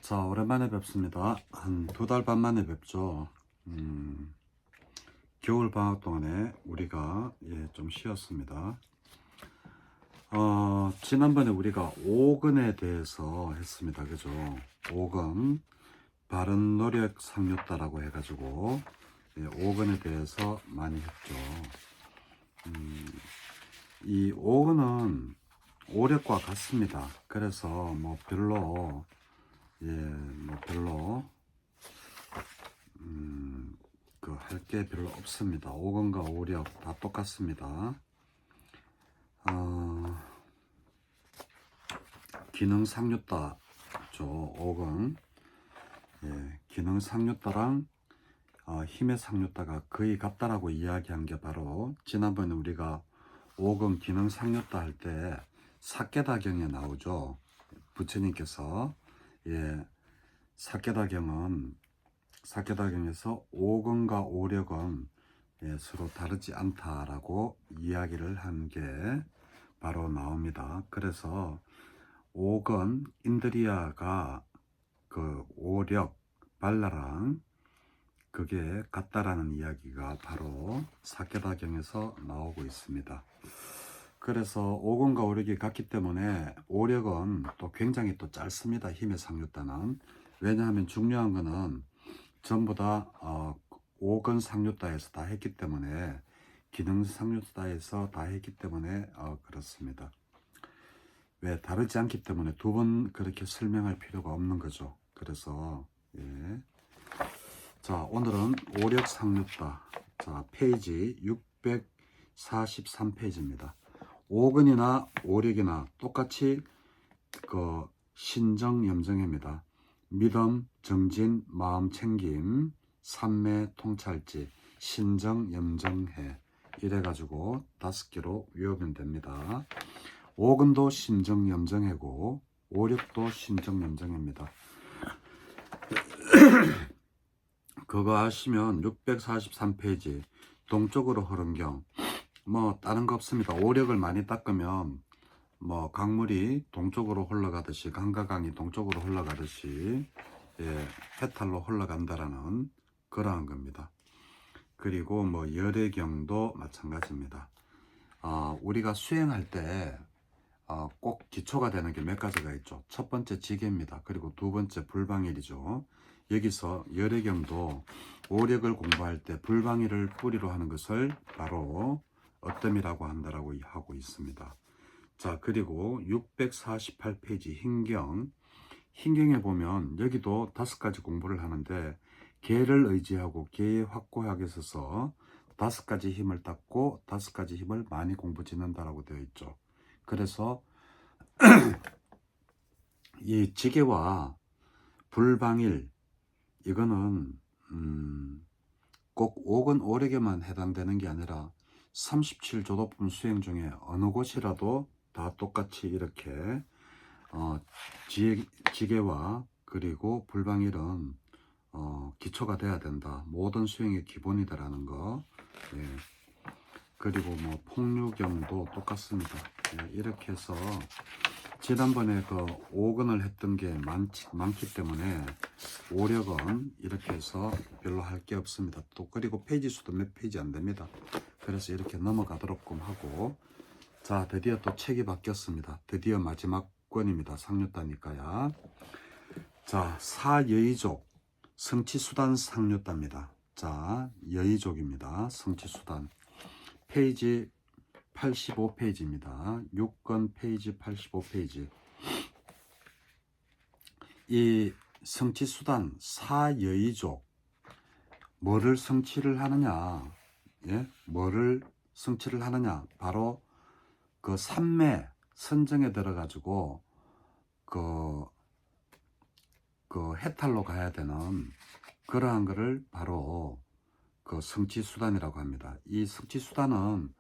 자, 오랜만에 뵙습니다. 한 2달 반 만에 뵙죠. 겨울 방학 동안에 우리가 좀 쉬었습니다. 지난번에 우리가 오근에 대해서 했습니다. 그죠? 오근, 바른 노력 상류다라고 해가지고 오근에 대해서 많이 했죠. 이 오근은 오력과 같습니다. 그래서 뭐 별로 할 게 별로 없습니다. 오근과 오력 다 똑같습니다. 기능 상류다죠. 오근. 기능 상류다랑 힘의 상류다가 거의 같다라고 이야기한 게 바로 지난번에 우리가 오근 기능 상류다 할 때 사케다경에 나오죠. 부처님께서 사케다경에서 오근과 오력은 서로 다르지 않다라고 이야기를 한 게 바로 나옵니다. 그래서 오근 인드리아가 그 오력 발라랑 그게 같다라는 이야기가 바로 사케다경에서 나오고 있습니다. 그래서 오근과 오력이 같기 때문에 오력은 또 굉장히 또 짧습니다. 힘의 상류다는. 왜냐하면 중요한 거는 전부 다 오근 상류다에서 다 했기 때문에, 기능 상류다에서 다 했기 때문에 그렇습니다. 왜 다르지 않기 때문에 두 번 그렇게 설명할 필요가 없는 거죠. 그래서 자, 오늘은 오력 상류다. 자, 페이지 643페이지입니다. 오근이나 오력이나 똑같이 그 신정 염정회입니다. 믿음, 정진, 마음 챙김, 삼매, 통찰지, 신정, 염정회 이래가지고 5개로 외우면 됩니다. 오근도 신정, 염정회고 오력도 신정, 염정회입니다. 그거 하시면 643페이지 동쪽으로 흐른 경, 뭐 다른 거 없습니다. 오력을 많이 닦으면 뭐 강물이 동쪽으로 흘러가듯이, 강과 강이 동쪽으로 흘러가듯이 해탈로 흘러간다라는 그러한 겁니다. 그리고 뭐 열애경도 마찬가지입니다. 우리가 수행할 때 꼭 기초가 되는 게 몇 가지가 있죠. 첫 번째 지계입니다. 그리고 두 번째 불방일이죠. 여기서 열애경도 오력을 공부할 때 불방일을 뿌리로 하는 것을 바로 어뜸이라고 한다라고 하고 있습니다. 자, 그리고 648페이지 흰경. 흰경에 보면 여기도 5가지 공부를 하는데, 개를 의지하고 개의 확고하게 서서 5가지 힘을 닦고 5가지 힘을 많이 공부 짓는다라고 되어 있죠. 그래서 이 지계와 불방일, 이거는 꼭 오근 오력에만 해당되는 게 아니라 37조도품 수행 중에 어느 곳이라도 다 똑같이 이렇게 지계와 그리고 불방일은 기초가 돼야 된다. 모든 수행의 기본이다라는 거. 그리고 뭐 폭류경도 똑같습니다. 이렇게 해서 지난번에 그 오근을 했던 게 많기 때문에 오력은 이렇게 해서 별로 할 게 없습니다. 또 그리고 페이지 수도 몇 페이지 안 됩니다. 그래서 이렇게 넘어가도록끔 하고, 자, 드디어 또 책이 바뀌었습니다. 드디어 마지막 권입니다. 상류다니까야. 자, 사여의족 성취수단 상류다입니다. 자, 여의족입니다. 성취수단. 페이지 85페이지입니다. 6권 페이지 85페이지. 이 성취수단 사여의족, 뭐를 성취를 하느냐? 뭐를 성취를 하느냐? 바로 그 삼매 선정에 들어가지고 그 해탈로 가야 되는 그러한 거를 바로 그 성취수단이라고 합니다. 이 성취수단은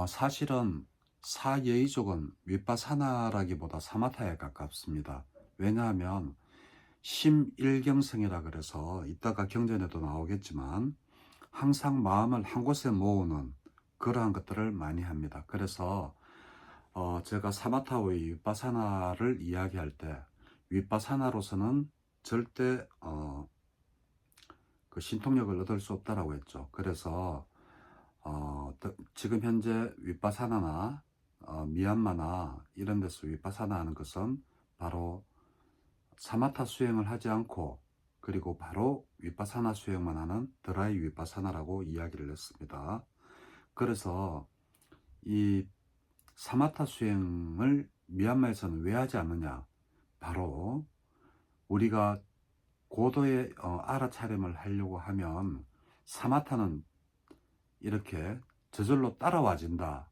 사실은 사여의족은 윗바사나라기보다 사마타에 가깝습니다. 왜냐하면 심일경성이라 그래서 이따가 경전에도 나오겠지만 항상 마음을 한 곳에 모으는 그러한 것들을 많이 합니다. 그래서 제가 사마타의 윗바사나를 이야기할 때 윗바사나로서는 절대 그 신통력을 얻을 수 없다라고 했죠. 그래서 지금 현재 윗바사나나 미얀마나 이런 데서 윗바사나 하는 것은 바로 사마타 수행을 하지 않고 그리고 바로 윗바사나 수행만 하는 드라이 윗바사나라고 이야기를 했습니다. 그래서 이 사마타 수행을 미얀마에서는 왜 하지 않느냐? 바로 우리가 고도의 알아차림을 하려고 하면 사마타는 이렇게 저절로 따라와진다.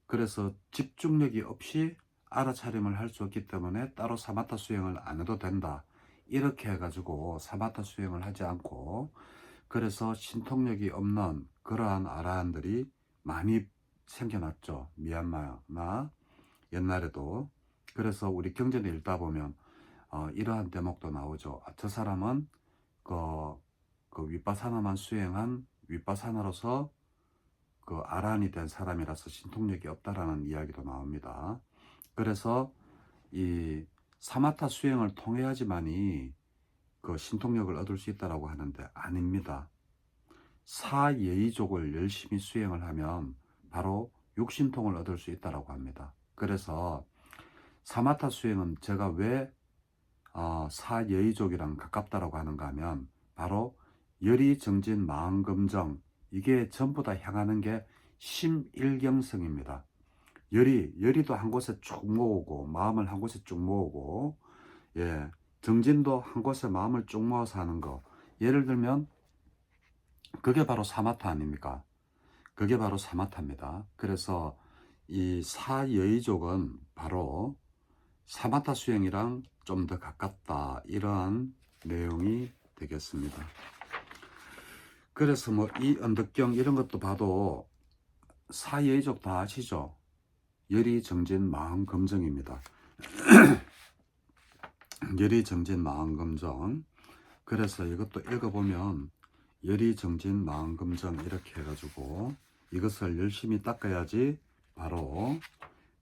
그래서 집중력이 없이 알아차림을 할 수 없기 때문에 따로 사마타 수행을 안 해도 된다. 이렇게 해가지고 사마타 수행을 하지 않고 그래서 신통력이 없는 그러한 아라한들이 많이 생겨났죠. 미얀마나 옛날에도. 그래서 우리 경전에 읽다 보면 이러한 대목도 나오죠. 저 사람은 그 윗바사나만 수행한 윗바사나로서 그 아란이 된 사람이라서 신통력이 없다라는 이야기도 나옵니다. 그래서 이 사마타 수행을 통해야지만이 그 신통력을 얻을 수 있다라고 하는데 아닙니다. 사예의족을 열심히 수행을 하면 바로 육신통을 얻을 수 있다라고 합니다. 그래서 사마타 수행은 제가 왜 사예의족이랑 가깝다라고 하는가 하면 바로 열이정진 마음금정 이게 전부 다 향하는 게 심일경성입니다. 열이도 한 곳에 쭉 모으고 마음을 한 곳에 쭉 모으고 예, 정진도 한 곳에 마음을 쭉 모아서 하는 거. 예를 들면 그게 바로 사마타 아닙니까? 그게 바로 사마타입니다. 그래서 이 사여의족은 바로 사마타 수행이랑 좀 더 가깝다 이러한 내용이 되겠습니다. 그래서 뭐 이 언덕경 이런 것도 봐도 사여의족 다 아시죠? 열이정진 마음검정입니다. 열이정진 마음검정. 그래서 이것도 읽어보면 열이정진 마음검정 이렇게 해가지고 이것을 열심히 닦아야지 바로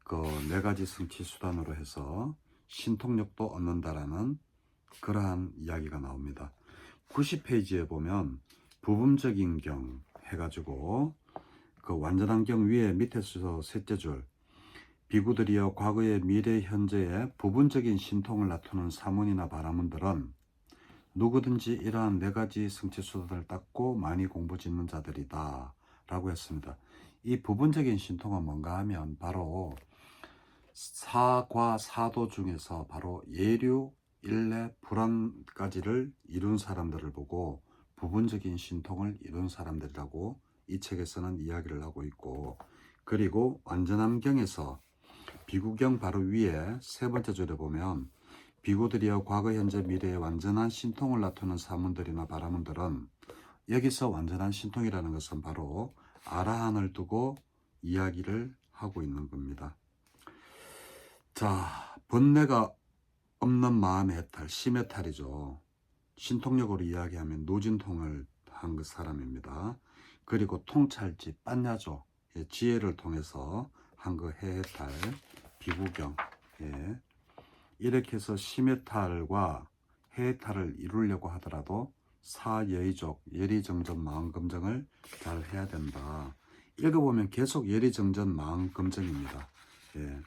그 4가지 성취 수단으로 해서 신통력도 얻는다라는 그러한 이야기가 나옵니다. 90페이지에 보면 부분적인 경 해가지고 그 완전한 경 위에 밑에서 셋째 줄 비구들이여 과거의 미래 현재의 부분적인 신통을 나타내는 사문이나 바라문들은 누구든지 이러한 4가지 성취 수단을 닦고 많이 공부 짓는 자들이다 라고 했습니다. 이 부분적인 신통은 뭔가 하면 바로 사과 사도 중에서 바로 예류, 일례, 불안까지를 이룬 사람들을 보고 부분적인 신통을 이룬 사람들이라고 이 책에서는 이야기를 하고 있고 그리고 완전함경에서 비구경 바로 위에 3번째 줄에 보면 비구들이여 과거 현재 미래의 완전한 신통을 나타내는 사문들이나 바라문들은 여기서 완전한 신통이라는 것은 바로 아라한을 두고 이야기를 하고 있는 겁니다. 자, 번뇌가 없는 마음의 해탈, 심해탈이죠. 신통력으로 이야기하면 노진통을 한 그 사람입니다. 그리고 통찰지, 빤야조, 지혜를 통해서 한 그 해해탈, 비구경, 예. 이렇게 해서 심해탈과 해해탈을 이루려고 하더라도 사예의족, 예리정전 마음검정을 잘 해야 된다. 읽어보면 계속 예리정전 마음검정입니다. 예.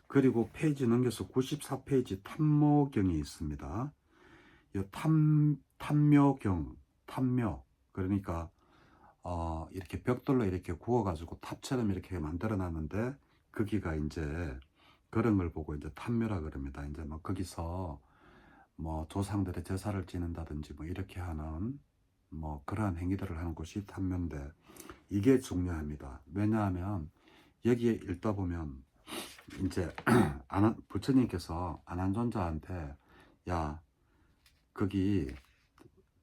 그리고 페이지 넘겨서 94페이지 탐모경이 있습니다. 이 탐묘경, 탐묘. 그러니까 이렇게 벽돌로 이렇게 구워가지고 탑처럼 이렇게 만들어 놨는데 거기가 이제 그런 걸 보고 이제 탐묘라 그럽니다. 이제 뭐 거기서 뭐 조상들의 제사를 지낸다든지 뭐 이렇게 하는 뭐 그러한 행위들을 하는 곳이 탐묘인데 이게 중요합니다. 왜냐하면 여기에 읽다 보면 이제 부처님께서 안한존자한테 야 거기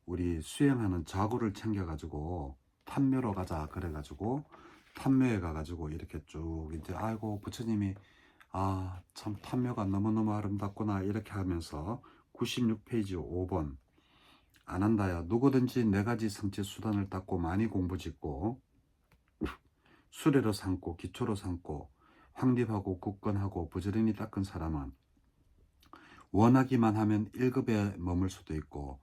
우리 수행하는 자구를 챙겨가지고 탐묘로 가자 그래가지고 탐묘에 가가지고 이렇게 쭉 이제 아이고 부처님이 참 탐묘가 너무너무 아름답구나 이렇게 하면서 96페이지 5번 안한다야 누구든지 4가지 성취 수단을 닦고 많이 공부 짓고 수레로 삼고 기초로 삼고 확립하고 굳건하고 부지런히 닦은 사람은 원하기만 하면 1급에 머물 수도 있고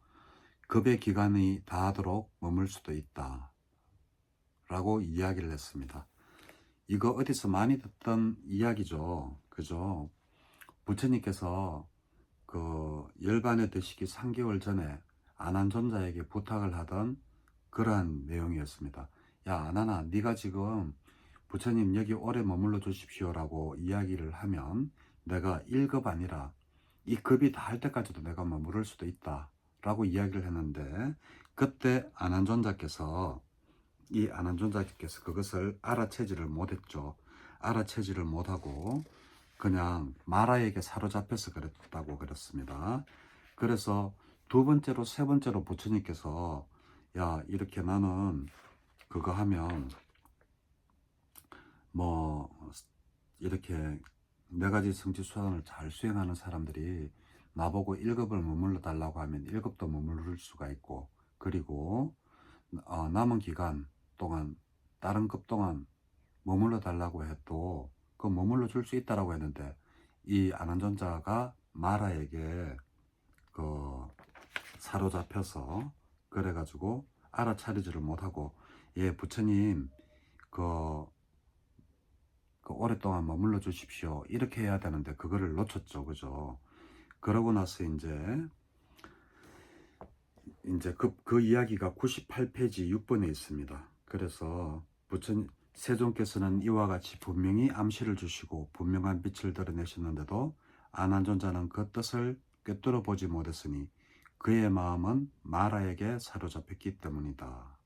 급의 기간이 다하도록 머물 수도 있다 라고 이야기를 했습니다. 이거 어디서 많이 듣던 이야기죠. 그죠? 부처님께서 그 열반에 드시기 3개월 전에 아난존자에게 부탁을 하던 그러한 내용이었습니다. 야, 아난아, 네가 지금 부처님 여기 오래 머물러 주십시오 라고 이야기를 하면 내가 1급 아니라 이 급이 다 할 때까지도 내가 머무를 수도 있다 라고 이야기를 했는데, 그때 아난존자께서 그것을 알아채지를 못했죠. 알아채지를 못하고 그냥 마라에게 사로잡혀서 그랬다고 그랬습니다. 그래서 두 번째로 세 번째로 부처님께서 야, 이렇게 나는 그거 하면 뭐 이렇게 네 가지 성지 수단을 잘 수행하는 사람들이 나보고 1급을 머물러 달라고 하면 1급도 머무를 수가 있고, 그리고 남은 기간 동안 다른 급 동안 머물러 달라고 해도 그 머물러 줄 수 있다라고 했는데, 이 아난존자가 마라에게 그 사로잡혀서 그래가지고 알아차리지를 못하고, 예, 부처님 그 오랫동안 머물러 주십시오 이렇게 해야 되는데 그거를 놓쳤죠. 그죠? 그러고 나서 이제 그 이야기가 98페이지 6번에 있습니다. 그래서 부처님 세존께서는 이와 같이 분명히 암시를 주시고 분명한 빛을 드러내셨는데도 아난존자는 그 뜻을 꿰뚫어 보지 못했으니 그의 마음은 마라에게 사로잡혔기 때문이다.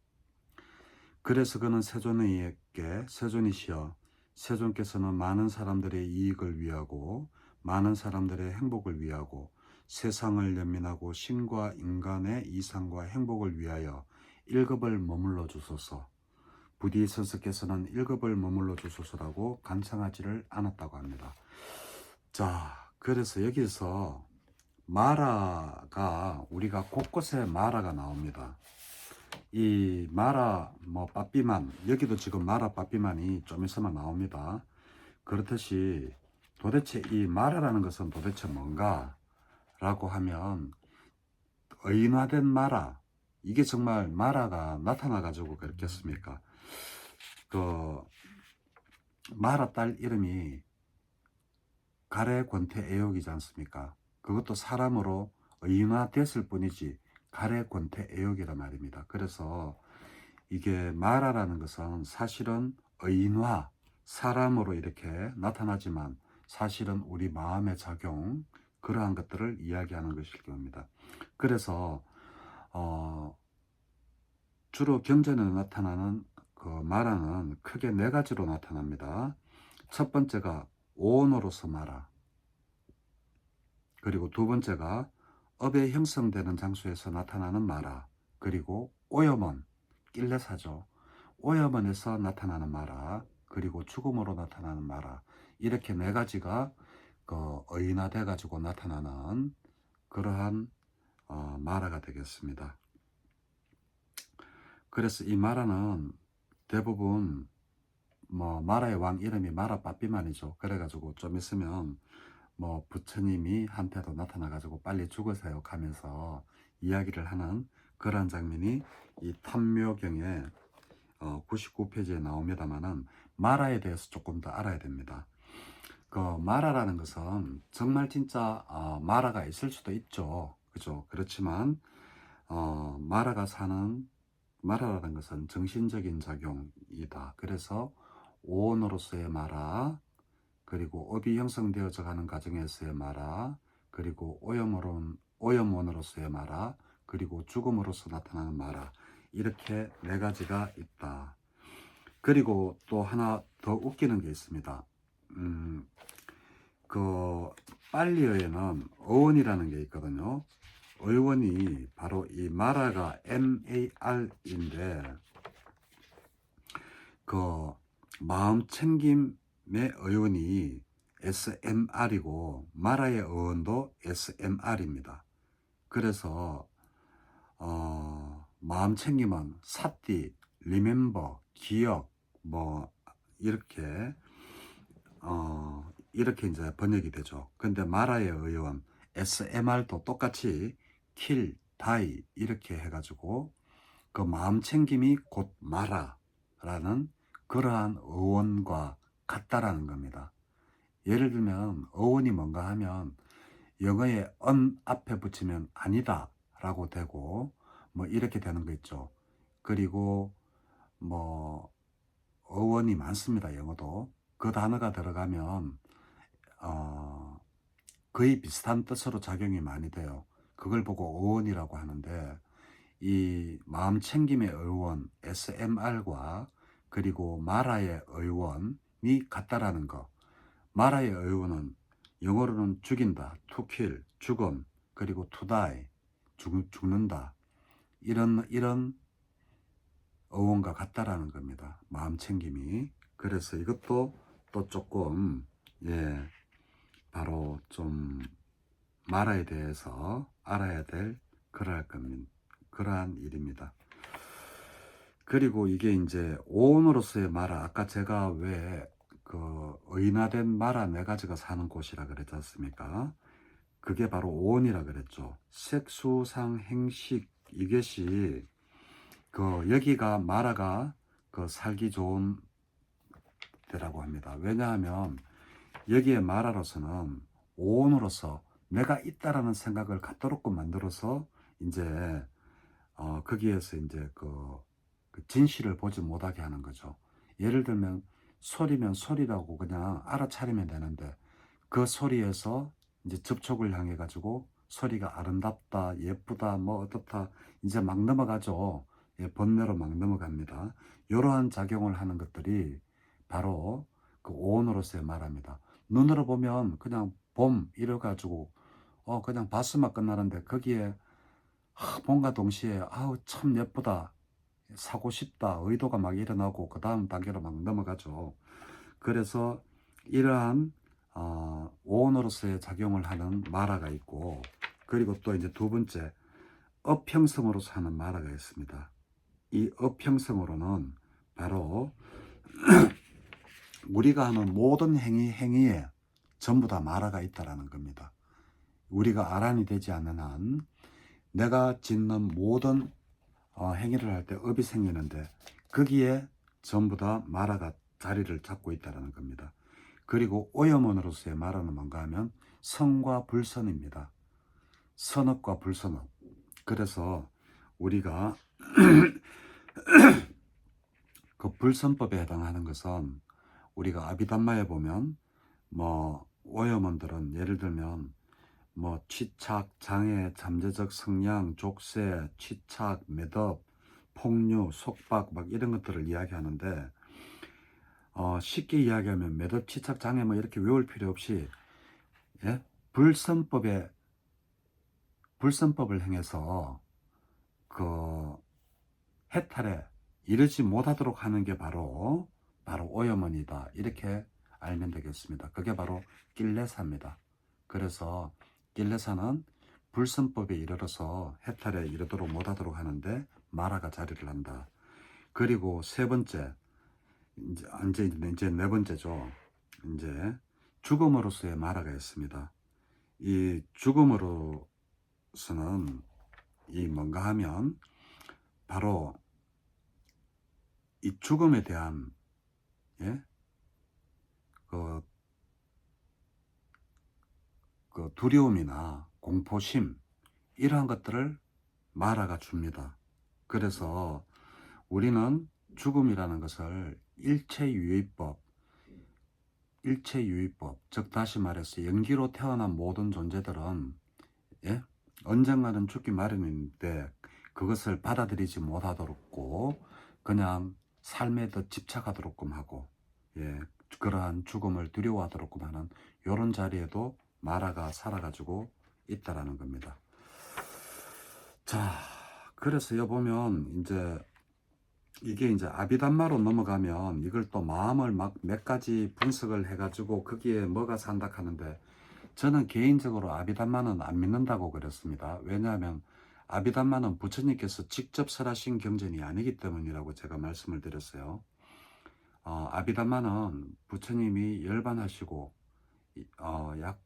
그래서 그는 세존에게 세존이시여, 세존께서는 많은 사람들의 이익을 위하고 많은 사람들의 행복을 위하고 세상을 연민하고 신과 인간의 이상과 행복을 위하여 1급을 머물러 주소서. 부디 선스께서는 1급을 머물러 주소서라고 간청하지를 않았다고 합니다. 자, 그래서 여기서 마라가, 우리가 곳곳에 마라가 나옵니다. 이 마라 빠삐만, 여기도 지금 마라 빠삐만이 좀 있으면 나옵니다. 그렇듯이 도대체 이 마라라는 것은 도대체 뭔가 라고 하면, 의인화된 마라, 이게 정말 마라가 나타나 가지고 그렇겠습니까? 그 마라 딸 이름이 가래 권태 애욕이지 않습니까? 그것도 사람으로 의인화됐을 뿐이지 가래 권태 애욕이란 말입니다. 그래서 이게 마라라는 것은 사실은 의인화, 사람으로 이렇게 나타나지만 사실은 우리 마음의 작용, 그러한 것들을 이야기하는 것일 겁니다. 그래서 주로 경전에 나타나는 그 마라는 크게 네 가지로 나타납니다. 첫 번째가 오온으로서 마라, 그리고 두 번째가 업에 형성되는 장소에서 나타나는 마라, 그리고 오염원, 낄레사죠. 오염원에서 나타나는 마라, 그리고 죽음으로 나타나는 마라, 이렇게 네 가지가 의인화돼 가지고 나타나는 그러한 마라가 되겠습니다. 그래서 이 마라는 대부분 마라의 왕 이름이 마라 빠삐만이죠. 그래가지고 좀 있으면 부처님이 한테도 나타나가지고 빨리 죽으세요 하면서 이야기를 하는 그런 장면이 이 탐묘경에 99페이지에 나옵니다만은, 마라에 대해서 조금 더 알아야 됩니다. 그 마라라는 것은 정말 진짜 마라가 있을 수도 있죠. 그죠? 그렇지만 마라라는 것은 정신적인 작용이다. 그래서 오온으로서의 마라, 그리고 업이 형성되어져 가는 과정에서의 마라, 그리고 오염원으로서의 마라, 그리고 죽음으로서 나타나는 마라, 이렇게 네 가지가 있다. 그리고 또 하나 더 웃기는 게 있습니다. 그 빨리어에는 어원이라는 게 있거든요. 의원이 바로 이 마라가 MAR인데, 그 마음 챙김의 의원이 SMR이고 마라의 의원도 SMR입니다. 그래서 마음 챙김은 사띠, 리멤버, 기억, 이렇게 이제 번역이 되죠. 근데 마라의 의원 SMR도 똑같이 kill, die 이렇게 해가지고 그 마음챙김이 곧 마라라는 그러한 어원과 같다라는 겁니다. 예를 들면 어원이 뭔가 하면 영어에 앞에 붙이면 아니다 라고 되고 뭐 이렇게 되는 거 있죠. 그리고 뭐 어원이 많습니다. 영어도 그 단어가 들어가면 거의 비슷한 뜻으로 작용이 많이 돼요. 그걸 보고 어원이라고 하는데 이 마음챙김의 어원 SMR과 그리고 마라의 어원이 같다라는 거. 마라의 어원은 영어로는 죽인다, to kill, 죽음, 그리고 to die, 죽는다. 이런 어원과 같다라는 겁니다. 마음챙김이. 그래서 이것도 또 조금 바로 좀 마라에 대해서 알아야 될 그러한 일입니다. 그리고 이게 이제 오온으로서의 마라, 아까 제가 왜 그 의인화된 마라 4가지가 사는 곳이라 그랬지 않습니까? 그게 바로 오온이라 그랬죠. 색수상 행식 이것이 여기가 마라가 살기 좋은 데라고 합니다. 왜냐하면 여기에 마라로서는 오온으로서 내가 있다라는 생각을 갖도록 만들어서 이제 거기에서 이제 그 진실을 보지 못하게 하는 거죠. 예를 들면 소리면 소리라고 그냥 알아차리면 되는데 그 소리에서 이제 접촉을 향해 가지고 소리가 아름답다, 예쁘다, 뭐 어떻다 이제 막 넘어가죠. 번뇌로 막 넘어갑니다. 이러한 작용을 하는 것들이 바로 그 오온으로서의 말합니다. 눈으로 보면 그냥 봄 이래 가지고 그냥 봤으면 끝나는데 거기에 봄과 동시에 아우 참 예쁘다, 사고 싶다 의도가 막 일어나고 그 다음 단계로 막 넘어가죠. 그래서 이러한 오온으로서의 작용을 하는 마라가 있고, 그리고 또 이제 두 번째 어평성으로서 하는 마라가 있습니다. 이 어평성으로는 바로 우리가 하는 모든 행위에 전부 다 마라가 있다라는 겁니다. 우리가 아란이 되지 않는 한 내가 짓는 모든 행위를 할 때 업이 생기는데 거기에 전부 다 마라가 자리를 잡고 있다는 겁니다. 그리고 오염원으로서의 마라는 뭔가 하면 선과 불선입니다. 선업과 불선업. 그래서 우리가 그 불선법에 해당하는 것은 우리가 아비담마에 보면 뭐 오염원들은 예를 들면 뭐 취착, 장애, 잠재적 성량, 족쇄, 취착, 매듭, 폭류, 속박 막 이런 것들을 이야기하는데 쉽게 이야기하면 매듭, 취착, 장애 뭐 이렇게 외울 필요 없이 불선법을 행해서 그 해탈에 이르지 못하도록 하는 게 바로 오염원이다 이렇게 알면 되겠습니다. 그게 바로 낄레사입니다. 그래서 낄레사는 불선법에 이르러서 해탈에 이르도록 못하도록 하는데 마라가 자리를 한다. 그리고 세 번째 이제 네 번째죠. 이제 죽음으로서의 마라가 있습니다. 이 죽음으로서는 이 뭔가 하면 바로 이 죽음에 대한 그 두려움이나 공포심 이러한 것들을 마라가 줍니다. 그래서 우리는 죽음이라는 것을 일체유의법, 즉 다시 말해서 연기로 태어난 모든 존재들은 언젠가는 죽기 마련인데 그것을 받아들이지 못하도록 그냥 삶에 더 집착하도록끔 하고 그러한 죽음을 두려워하도록끔 하는 이런 자리에도 마라가 살아가지고 있다라는 겁니다. 자, 그래서 여 보면 이게 이제 아비담마로 넘어가면 이걸 또 마음을 막 몇 가지 분석을 해가지고 거기에 뭐가 산다 하는데 저는 개인적으로 아비담마는 안 믿는다고 그랬습니다. 왜냐하면 아비담마는 부처님께서 직접 설하신 경전이 아니기 때문이라고 제가 말씀을 드렸어요. 아비담마는 부처님이 열반하시고 약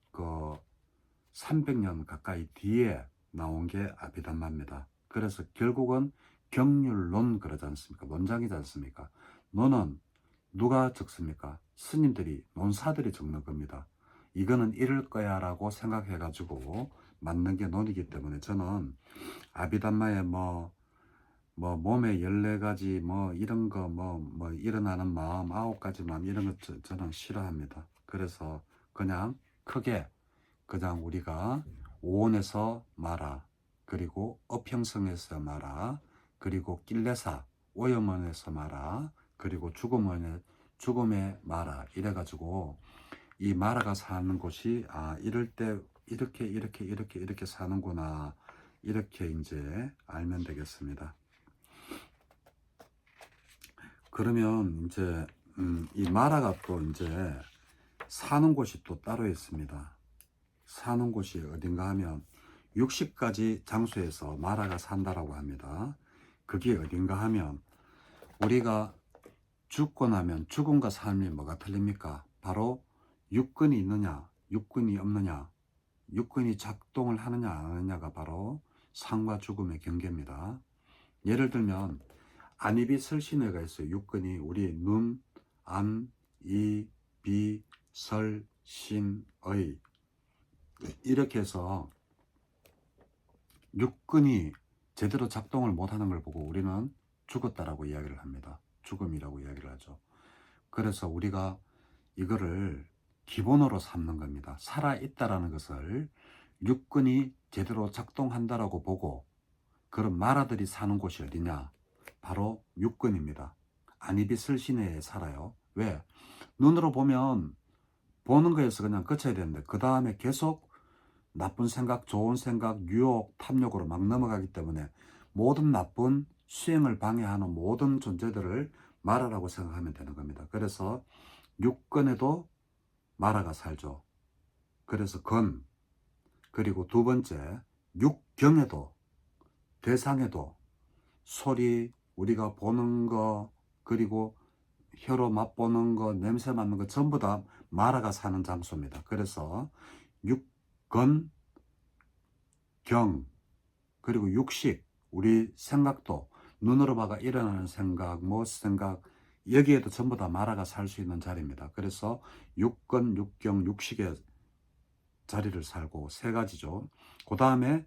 300년 가까이 뒤에 나온 게 아비담마입니다. 그래서 결국은 경률론 그러지 않습니까? 논장이지 않습니까? 논은 누가 적습니까? 스님들이, 논사들이 적는 겁니다. 이거는 이럴 거야 라고 생각해 가지고 만든 게 논이기 때문에 저는 아비담마에 뭐 몸에 14가지 이런 거 일어나는 마음 9가지 마음 이런 거 저는 싫어합니다. 그래서 그냥 크게 그냥 우리가 오온에서 마라, 그리고 업형성에서 마라, 그리고 낄레사 오염원에서 마라, 그리고 죽음의 마라 이래가지고 이 마라가 사는 곳이 이럴 때 이렇게 사는구나 이렇게 이제 알면 되겠습니다. 그러면 이제 이 마라가 또 이제 사는 곳이 또 따로 있습니다. 사는 곳이 어딘가 하면 60가지 장소에서 마라가 산다라고 합니다. 그게 어딘가 하면 우리가 죽고 나면 죽음과 삶이 뭐가 틀립니까? 바로 육근이 있느냐, 육근이 없느냐, 육근이 작동을 하느냐 안 하느냐가 바로 삶과 죽음의 경계입니다. 예를 들면 안입이 설신회가 있어요. 육근이 우리 눈, 안, 이, 비, 설, 신, 의 이렇게 해서 육근이 제대로 작동을 못하는 걸 보고 우리는 죽었다라고 이야기를 합니다. 죽음이라고 이야기를 하죠. 그래서 우리가 이거를 기본으로 삼는 겁니다. 살아있다라는 것을 육근이 제대로 작동한다라고 보고 그런 마라들이 사는 곳이 어디냐? 바로 육근입니다. 안입이슬 시내에 살아요. 왜? 눈으로 보면 보는 거에서 그냥 그쳐야 되는데 그 다음에 계속 나쁜 생각, 좋은 생각, 유혹, 탐욕으로 막 넘어가기 때문에 모든 나쁜 수행을 방해하는 모든 존재들을 마라라고 생각하면 되는 겁니다. 그래서 육근에도 마라가 살죠. 그래서 건, 그리고 두 번째 육경에도, 대상에도 소리, 우리가 보는 거, 그리고 혀로 맛보는 거, 냄새 맡는 거 전부 다 마라가 사는 장소입니다. 그래서 육건, 경, 그리고 육식, 우리 생각도 눈으로 봐가 일어나는 생각, 생각 여기에도 전부 다 마라가 살 수 있는 자리입니다. 그래서 육건, 육경, 육식의 자리를 살고 세 가지죠. 그 다음에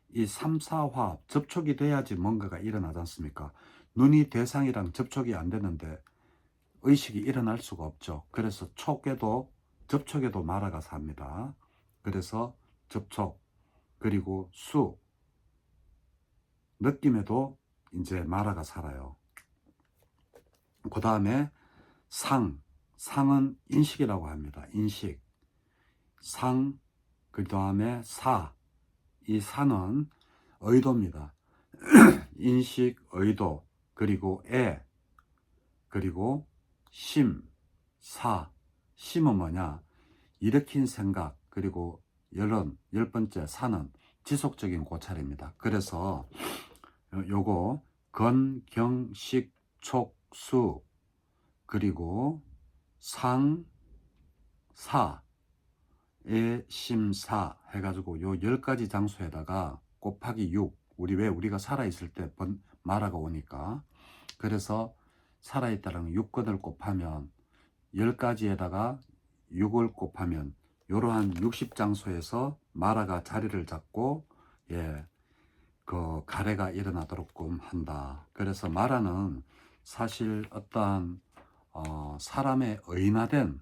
이 3, 4화합 접촉이 돼야지 뭔가가 일어나지 않습니까? 눈이 대상이랑 접촉이 안 되는데 의식이 일어날 수가 없죠. 그래서 접촉에도 마라가 삽니다. 그래서 접촉, 그리고 수, 느낌에도 이제 마라가 살아요. 그 다음에 상은 인식이라고 합니다. 인식, 상, 그 다음에 이 사는 의도입니다. 인식, 의도, 그리고 그리고 심은 뭐냐? 일으킨 생각, 그리고 열 번째 사는 지속적인 고찰입니다. 그래서 요거 건, 경, 식, 촉, 수, 그리고 상, 사, 심사 해가지고 요 10가지 장소에다가 곱하기 6 우리가 살아있을 때 마라가 오니까 그래서 살아있다는 육건을 곱하면 10가지에다가 6을 곱하면 이러한 60장소에서 마라가 자리를 잡고 그 가래가 일어나도록끔 한다. 그래서 마라는 사실 어떠한 사람의 의인화된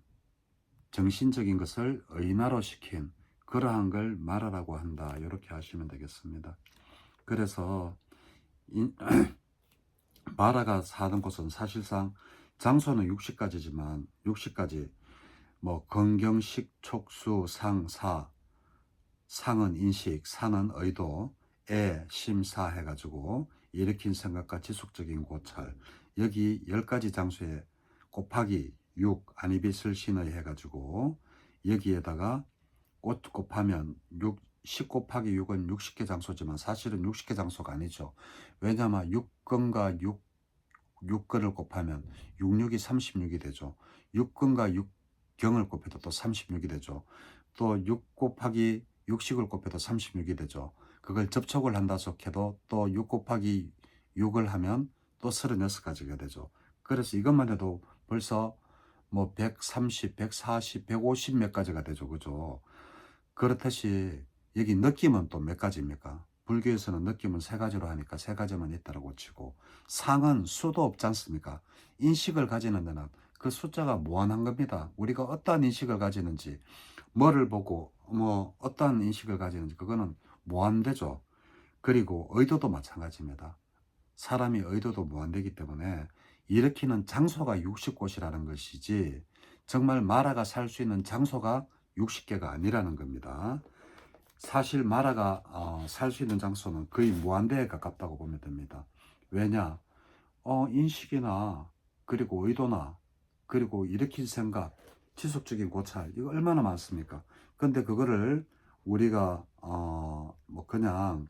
정신적인 것을 의인화로 시킨 그러한 걸 마라라고 한다. 이렇게 하시면 되겠습니다. 그래서 마라가 사는 곳은 사실상 장소는 60가지지만 60가지 건경식, 촉수, 상은 인식, 사는 의도, 심사 해가지고 일으킨 생각과 지속적인 고찰 여기 10가지 장소에 곱하기 6 안입이슬 신의 해가지고 여기에다가 꽃 곱하면 10 곱하기 6은 60개 장소지만 사실은 60개 장소가 아니죠. 왜냐하면 6건과 6건을 곱하면 66이 36이 되죠. 6건과 6경을 곱해도 또 36이 되죠. 또 6 곱하기 60을 곱해도 36이 되죠. 그걸 접촉을 한다 해도 또 6 곱하기 6을 하면 또 36가지가 되죠. 그래서 이것만 해도 벌써 뭐 130, 140, 150 몇 가지가 되죠. 그죠? 그렇듯이 여기 느낌은 또 몇 가지입니까? 불교에서는 느낌은 3가지로 하니까 3가지만 있다라고 치고, 상은 수도 없지 않습니까? 인식을 가지는 데는 그 숫자가 무한한 겁니다. 우리가 어떠한 인식을 가지는지, 뭐를 보고 뭐 어떠한 인식을 가지는지 그거는 무한대죠. 그리고 의도도 마찬가지입니다. 사람이 의도도 무한되기 때문에 일으키는 장소가 60곳이라는 것이지, 정말 마라가 살 수 있는 장소가 60개가 아니라는 겁니다. 사실 마라가 살 수 있는 장소는 거의 무한대에 가깝다고 보면 됩니다. 왜냐? 인식이나 그리고 의도나 그리고 일으킨 생각, 지속적인 고찰, 이거 얼마나 많습니까? 근데 그거를 우리가 뭐 그냥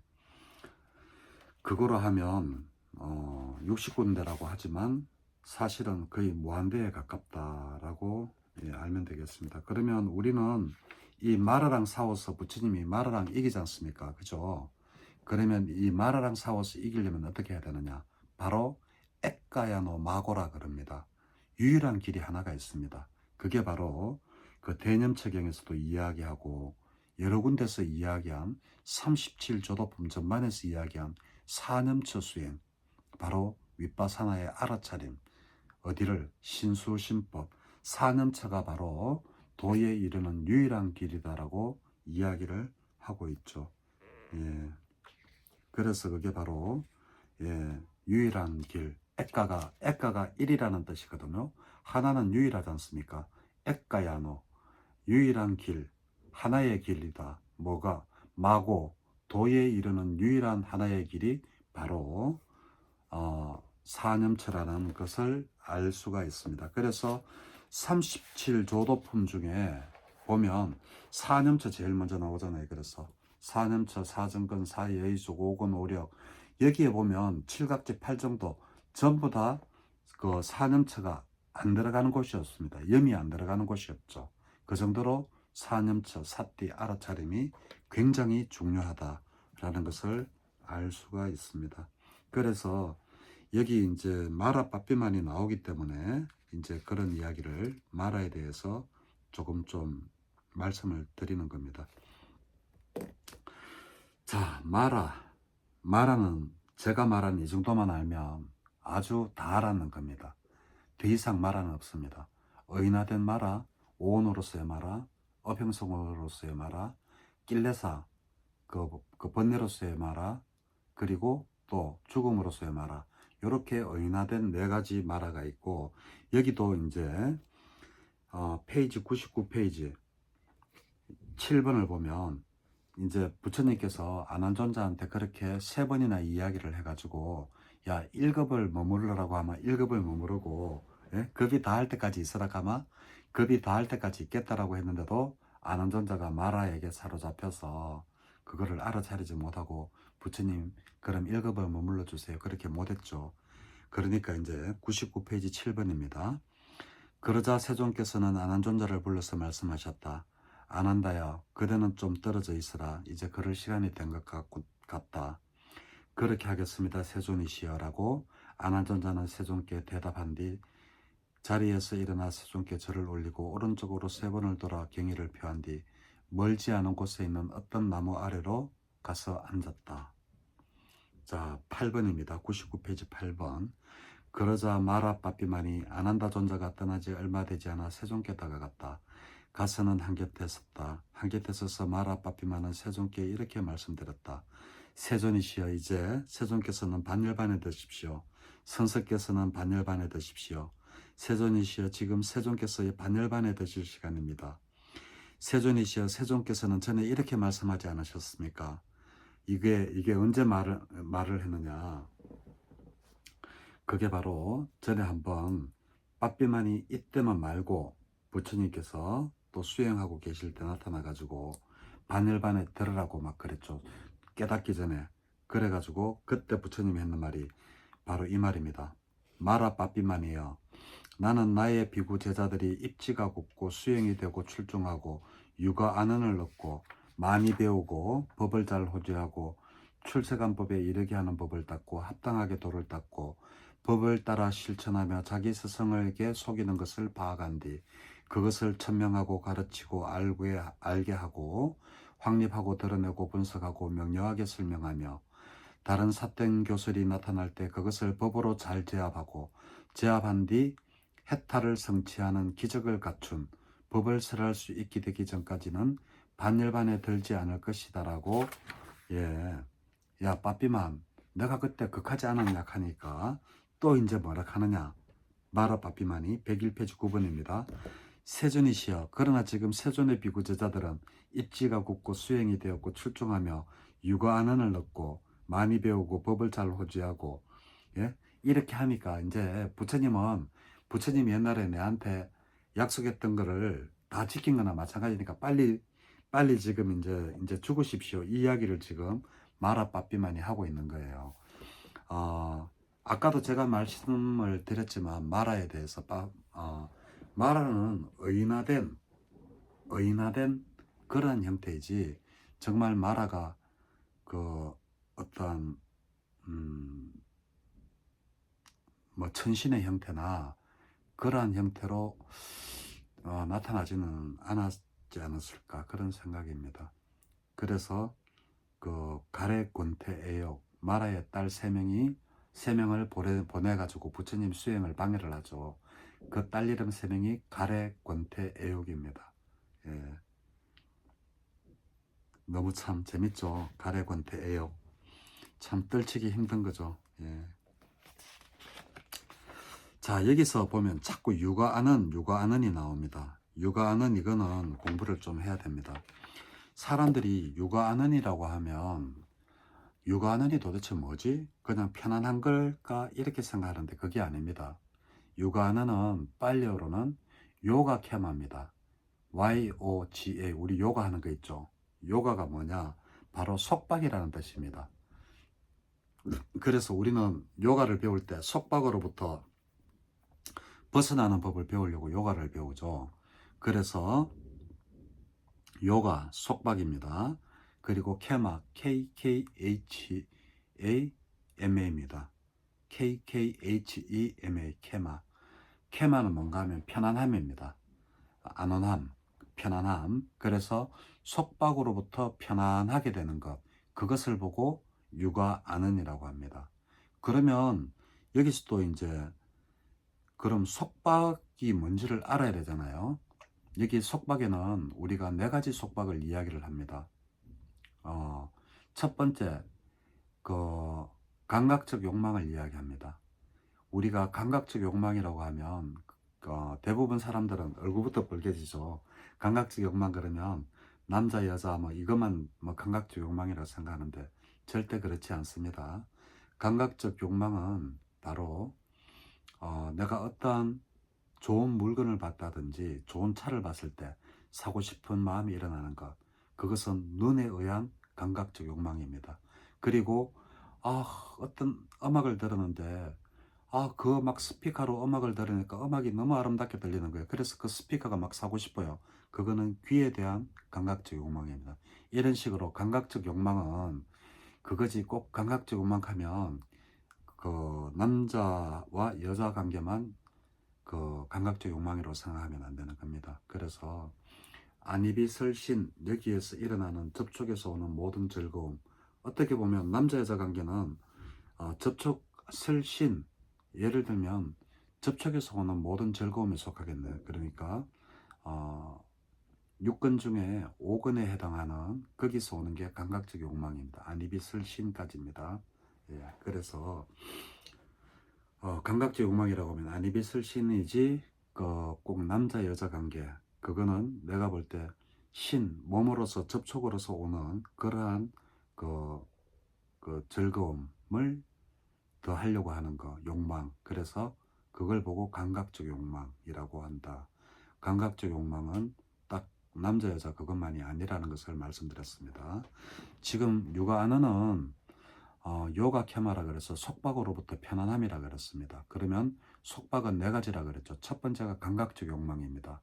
그거로 하면 60군데라고 하지만 사실은 거의 무한대에 가깝다라고 알면 되겠습니다. 그러면 우리는 이 마라랑 싸워서 부처님이 마라랑 이기지 않습니까? 그죠? 그러면 이 마라랑 싸워서 이기려면 어떻게 해야 되느냐? 바로 액가야노 마고라 그럽니다. 유일한 길이 하나가 있습니다. 그게 바로 그 대념체경에서도 이야기하고 여러 군데서 이야기한 37조도품 전반에서 이야기한 사념처 수행, 바로 윗바사나의 알아차림, 어디를 신수신법, 사념처가 바로 도에 이르는 유일한 길이다라고 이야기를 하고 있죠. 예. 그래서 그게 바로 유일한 길, 액가가 1이라는 뜻이거든요. 하나는 유일하지 않습니까? 액가야노, 유일한 길, 하나의 길이다. 뭐가? 마고, 도에 이르는 유일한 하나의 길이 바로 사념처라는 것을 알 수가 있습니다. 그래서 37조도품 중에 보면 사념처 제일 먼저 나오잖아요. 그래서 사념처, 사정근, 사예의족, 오근, 오력, 여기에 보면 칠각지 8정도 전부 다 그 사념처가 안 들어가는 곳이었습니다. 염이 안 들어가는 곳이었죠. 그 정도로 사념처, 사띠, 알아차림이 굉장히 중요하다라는 것을 알 수가 있습니다. 그래서 여기 이제 마라 빠삐만이 나오기 때문에 이제 그런 이야기를 마라에 대해서 조금 좀 말씀을 드리는 겁니다. 자, 마라는 제가 말한 이 정도만 알면 아주 다 알았는 겁니다. 더 이상 마라는 없습니다. 의인화된 마라, 오온으로서의 마라, 어평성으로서의 마라, 낄레사, 그 번뇌로서의 마라, 그리고 또 죽음으로서의 마라, 이렇게 의인화된 4가지 마라가 있고, 여기도 이제 페이지 99페이지 7번을 보면 이제 부처님께서 아난존자한테 그렇게 3번이나 이야기를 해가지고, 야 1급을 머무르라고 하면 1급을 머무르고, 급이 다할 때까지 있으라 하면 급이 다할 때까지 있겠다라고 했는데도 아난존자가 마라에게 사로잡혀서 그거를 알아차리지 못하고, 부처님 그럼 1급을 머물러 주세요, 그렇게 못했죠. 그러니까 이제 99페이지 7번입니다. 그러자 세존께서는 아난존자를 불러서 말씀하셨다. 아난다야, 그대는 좀 떨어져 있으라. 이제 그럴 시간이 된 것 같다. 그렇게 하겠습니다, 세존이시여 라고 아난존자는 세존께 대답한 뒤 자리에서 일어나 세존께 절을 올리고 오른쪽으로 3번을 돌아 경의를 표한 뒤 멀지 않은 곳에 있는 어떤 나무 아래로 가서 앉았다. 자, 8번입니다. 99페이지 8번. 그러자 마라 빠삐만이 아난다 존자가 떠나지 얼마 되지 않아 세존께 다가갔다. 가서는 한 곁에 섰다. 한 곁에 서서 마라 빠삐만은 세존께 이렇게 말씀드렸다. 세존이시여, 이제 세존께서는 반열반에 드십시오. 선서께서는 반열반에 드십시오. 세존이시여, 지금 세존께서 반열반에 드실 시간입니다. 세존이시여, 세존께서는 전에 이렇게 말씀하지 않으셨습니까? 이게 언제 말을 했느냐? 그게 바로 전에 한번 빠삐만이 이때만 말고 부처님께서 또 수행하고 계실 때 나타나가지고 반열반에 들으라고 막 그랬죠. 깨닫기 전에. 그래가지고 그때 부처님이 했는 말이 바로 이 말입니다. 마라 빠삐만이여, 나는 나의 비구 제자들이 입지가 굽고 수행이 되고 출중하고 육아 안언을 얻고 많이 배우고 법을 잘 호지하고 출세간법에 이르게 하는 법을 닦고 합당하게 도를 닦고 법을 따라 실천하며 자기 스승에게 속이는 것을 파악한 뒤 그것을 천명하고 가르치고 알게 하고 확립하고 드러내고 분석하고 명료하게 설명하며 다른 삿된 교설이 나타날 때 그것을 법으로 잘 제압하고 제압한 뒤 해탈을 성취하는 기적을 갖춘 법을 설할 수 있게 되기 전까지는 반열반에 들지 않을 것이다라고. 예, 야 빠삐만 내가 그때 극하지 않았냐 하니까 또 이제 뭐라 하느냐. 마라 빠삐만이 101페이지 9번입니다. 세존이시여 그러나 지금 세존의 비구제자들은 입지가 굳고 수행이 되었고 출중하며 육아안언을 얻고 많이 배우고 법을 잘 호지하고. 예? 이렇게 하니까 이제 부처님이 옛날에 내한테 약속했던 거를 다 지킨 거나 마찬가지니까 빨리 지금 이제 죽으십시오. 이 이야기를 지금 마라 빠삐만이 하고 있는 거예요. 아까도 제가 말씀을 드렸지만 마라에 대해서 마라는 의인화된 그런 형태이지 정말 마라가 그 어떤 뭐 천신의 형태나 그러한 형태로 나타나지는 않았지 않았을까 그런 생각입니다. 그래서 그 가래 권태 애욕 마라의 딸 세 명을 보내가지고 부처님 수행을 방해를 하죠. 그 딸 이름 세 명이 가래 권태 애욕입니다. 예. 너무 참 재밌죠. 가래 권태 애욕 참 떨치기 힘든 거죠. 예. 자 여기서 보면 자꾸 육아안언이 나옵니다. 육아안언 이거는 공부를 좀 해야 됩니다. 사람들이 육아안언이라고 하면 육아안언이 도대체 뭐지? 그냥 편안한 걸까? 이렇게 생각하는데 그게 아닙니다. 육아안언은 빨리어로는 요가 케마입니다. YOGA 우리 요가 하는 거 있죠. 요가가 뭐냐? 바로 속박이라는 뜻입니다. 그래서 우리는 요가를 배울 때 속박으로부터 벗어나는 법을 배우려고 요가를 배우죠. 그래서 요가 속박입니다. 그리고 케마 KKHAMA입니다. KKHEMA 케마는 뭔가 하면 편안함입니다. 안온함, 편안함. 그래서 속박으로부터 편안하게 되는 것 그것을 보고 육아안언이라고 합니다. 그러면 여기서 또 이제 그럼 속박이 뭔지를 알아야 되잖아요. 여기 속박에는 우리가 4가지 속박을 이야기를 합니다. 첫 번째, 그 감각적 욕망을 이야기합니다. 우리가 감각적 욕망이라고 하면 대부분 사람들은 얼굴부터 빨개지죠. 감각적 욕망 그러면 남자 여자 뭐 이것만 뭐 감각적 욕망이라고 생각하는데 절대 그렇지 않습니다. 감각적 욕망은 바로 내가 어떠한 좋은 물건을 봤다든지 좋은 차를 봤을 때 사고 싶은 마음이 일어나는 것 그것은 눈에 의한 감각적 욕망입니다. 그리고 어떤 음악을 들었는데 그 막 스피커로 음악을 들으니까 음악이 너무 아름답게 들리는 거예요. 그래서 그 스피커가 막 사고 싶어요. 그거는 귀에 대한 감각적 욕망입니다. 이런 식으로 감각적 욕망은 그거지 꼭 감각적 욕망하면 그 남자와 여자 관계만 그 감각적 욕망이라고 생각하면 안 되는 겁니다. 그래서 안이비설신 여기에서 일어나는 접촉에서 오는 모든 즐거움 어떻게 보면 남자 여자 관계는 접촉 설신 예를 들면 접촉에서 오는 모든 즐거움에 속하겠네요. 그러니까 6근 중에 5근에 해당하는 거기서 오는 게 감각적 욕망입니다. 안이비설신까지입니다. 예, 그래서 감각적 욕망이라고 하면 안이비설신이지 꼭 남자 여자 관계 그거는 내가 볼 때 몸으로서 접촉으로서 오는 그러한 그 즐거움을 더 하려고 하는 거 욕망 그래서 그걸 보고 감각적 욕망이라고 한다. 감각적 욕망은 딱 남자 여자 그것만이 아니라는 것을 말씀드렸습니다. 지금 육아안언은 요가 케마라 그래서 속박으로부터 편안함이라 그랬습니다. 그러면 속박은 4가지라 그랬죠. 첫 번째가 감각적 욕망입니다.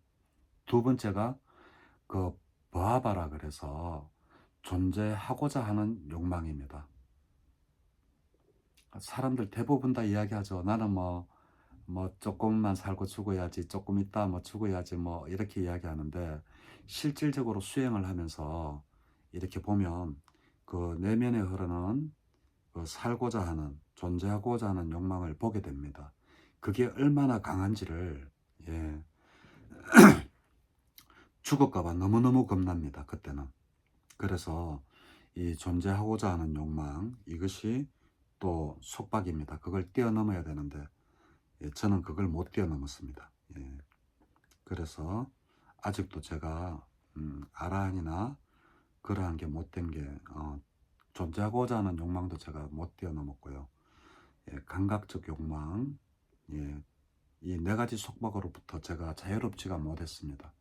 두 번째가 그 버하바라 그래서 존재하고자 하는 욕망입니다. 사람들 대부분 다 이야기하죠. 나는 뭐 조금만 살고 죽어야지, 조금 있다 뭐 죽어야지, 뭐 이렇게 이야기하는데, 실질적으로 수행을 하면서 이렇게 보면 그 내면에 흐르는 그 살고자 하는, 존재하고자 하는 욕망을 보게 됩니다. 그게 얼마나 강한지를, 예, 죽을까봐 너무너무 겁납니다. 그때는. 그래서 이 존재하고자 하는 욕망, 이것이 또 속박입니다. 그걸 뛰어넘어야 되는데, 예, 저는 그걸 못 뛰어넘었습니다. 예, 그래서 아직도 제가 아라한이나 그러한 게 못된 게, 존재하고자 하는 욕망도 제가 못 뛰어넘었고요. 예, 감각적 욕망, 예, 이 네 가지 속박으로부터 제가 자유롭지가 못했습니다.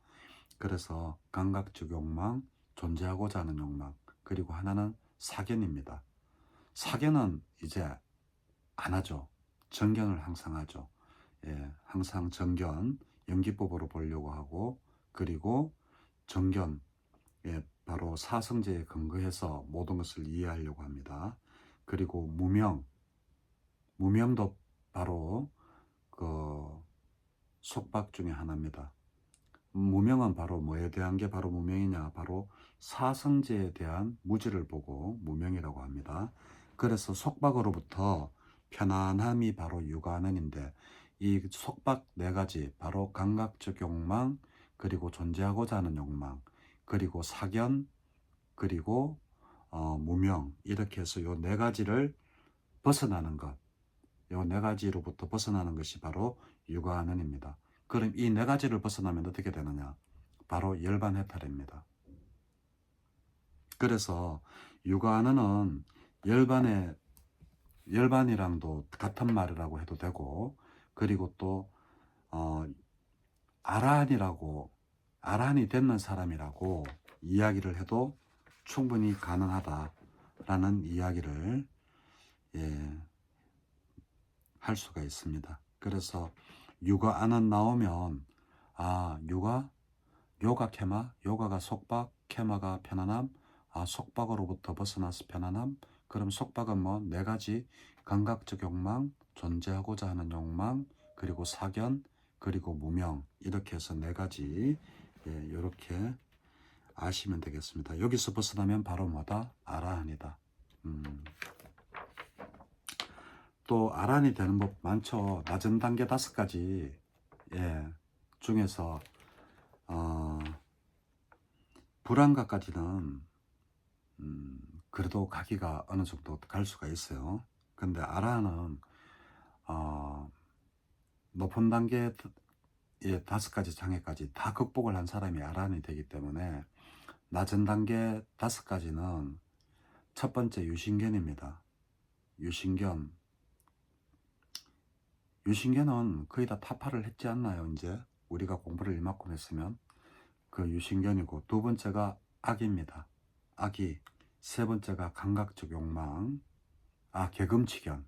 그래서 감각적 욕망, 존재하고자 하는 욕망, 그리고 하나는 사견입니다. 사견은 이제 안 하죠. 정견을 항상 하죠. 예, 항상 정견, 연기법으로 보려고 하고, 그리고 정견, 예, 바로 사성제에 근거해서 모든 것을 이해하려고 합니다. 그리고 무명도 바로 그 속박 중에 하나입니다. 무명은 바로 뭐에 대한 게 바로 무명이냐? 바로 사성제에 대한 무지를 보고 무명이라고 합니다. 그래서 속박으로부터 편안함이 바로 유가는인데, 이 속박 네 가지, 바로 감각적 욕망, 그리고 존재하고자 하는 욕망, 그리고 사견, 그리고 무명, 이렇게 해서 요 네 가지를 벗어나는 것, 요 네 가지로부터 벗어나는 것이 바로 유가는입니다. 그럼 이 네 가지를 벗어나면 어떻게 되느냐? 바로 열반해탈입니다. 그래서 유가는은 열반이랑도 같은 말이라고 해도 되고, 그리고 또 아라한이 되는 사람이라고 이야기를 해도 충분히 가능하다라는 이야기를, 예, 할 수가 있습니다. 그래서 유가안은 나오면, 요가 케마, 요가가 속박, 케마가 편안함, 속박으로부터 벗어나서 편안함. 그럼 속박은 뭐 네 가지, 감각적 욕망, 존재하고자 하는 욕망, 그리고 사견, 그리고 무명, 이렇게 해서 네 가지, 예, 이렇게 아시면 되겠습니다. 여기서 벗어나면 바로 뭐다? 아라한이다. 또 아라한이 되는 법 많죠. 낮은 단계 5가지, 예, 중에서 불안가까지는 그래도 가기가 어느 정도 갈 수가 있어요. 근데 아라한은 높은 단계의 5가지 장애까지 다 극복을 한 사람이 아라한이 되기 때문에, 낮은 단계 5가지는 첫 번째 유신견입니다. 유신견은 거의 다 타파를 했지 않나요? 이제 우리가 공부를 이만큼 했으면 그 유신견이고, 두 번째가 악입니다. 악이. 세 번째가 감각적 욕망, 개금치견.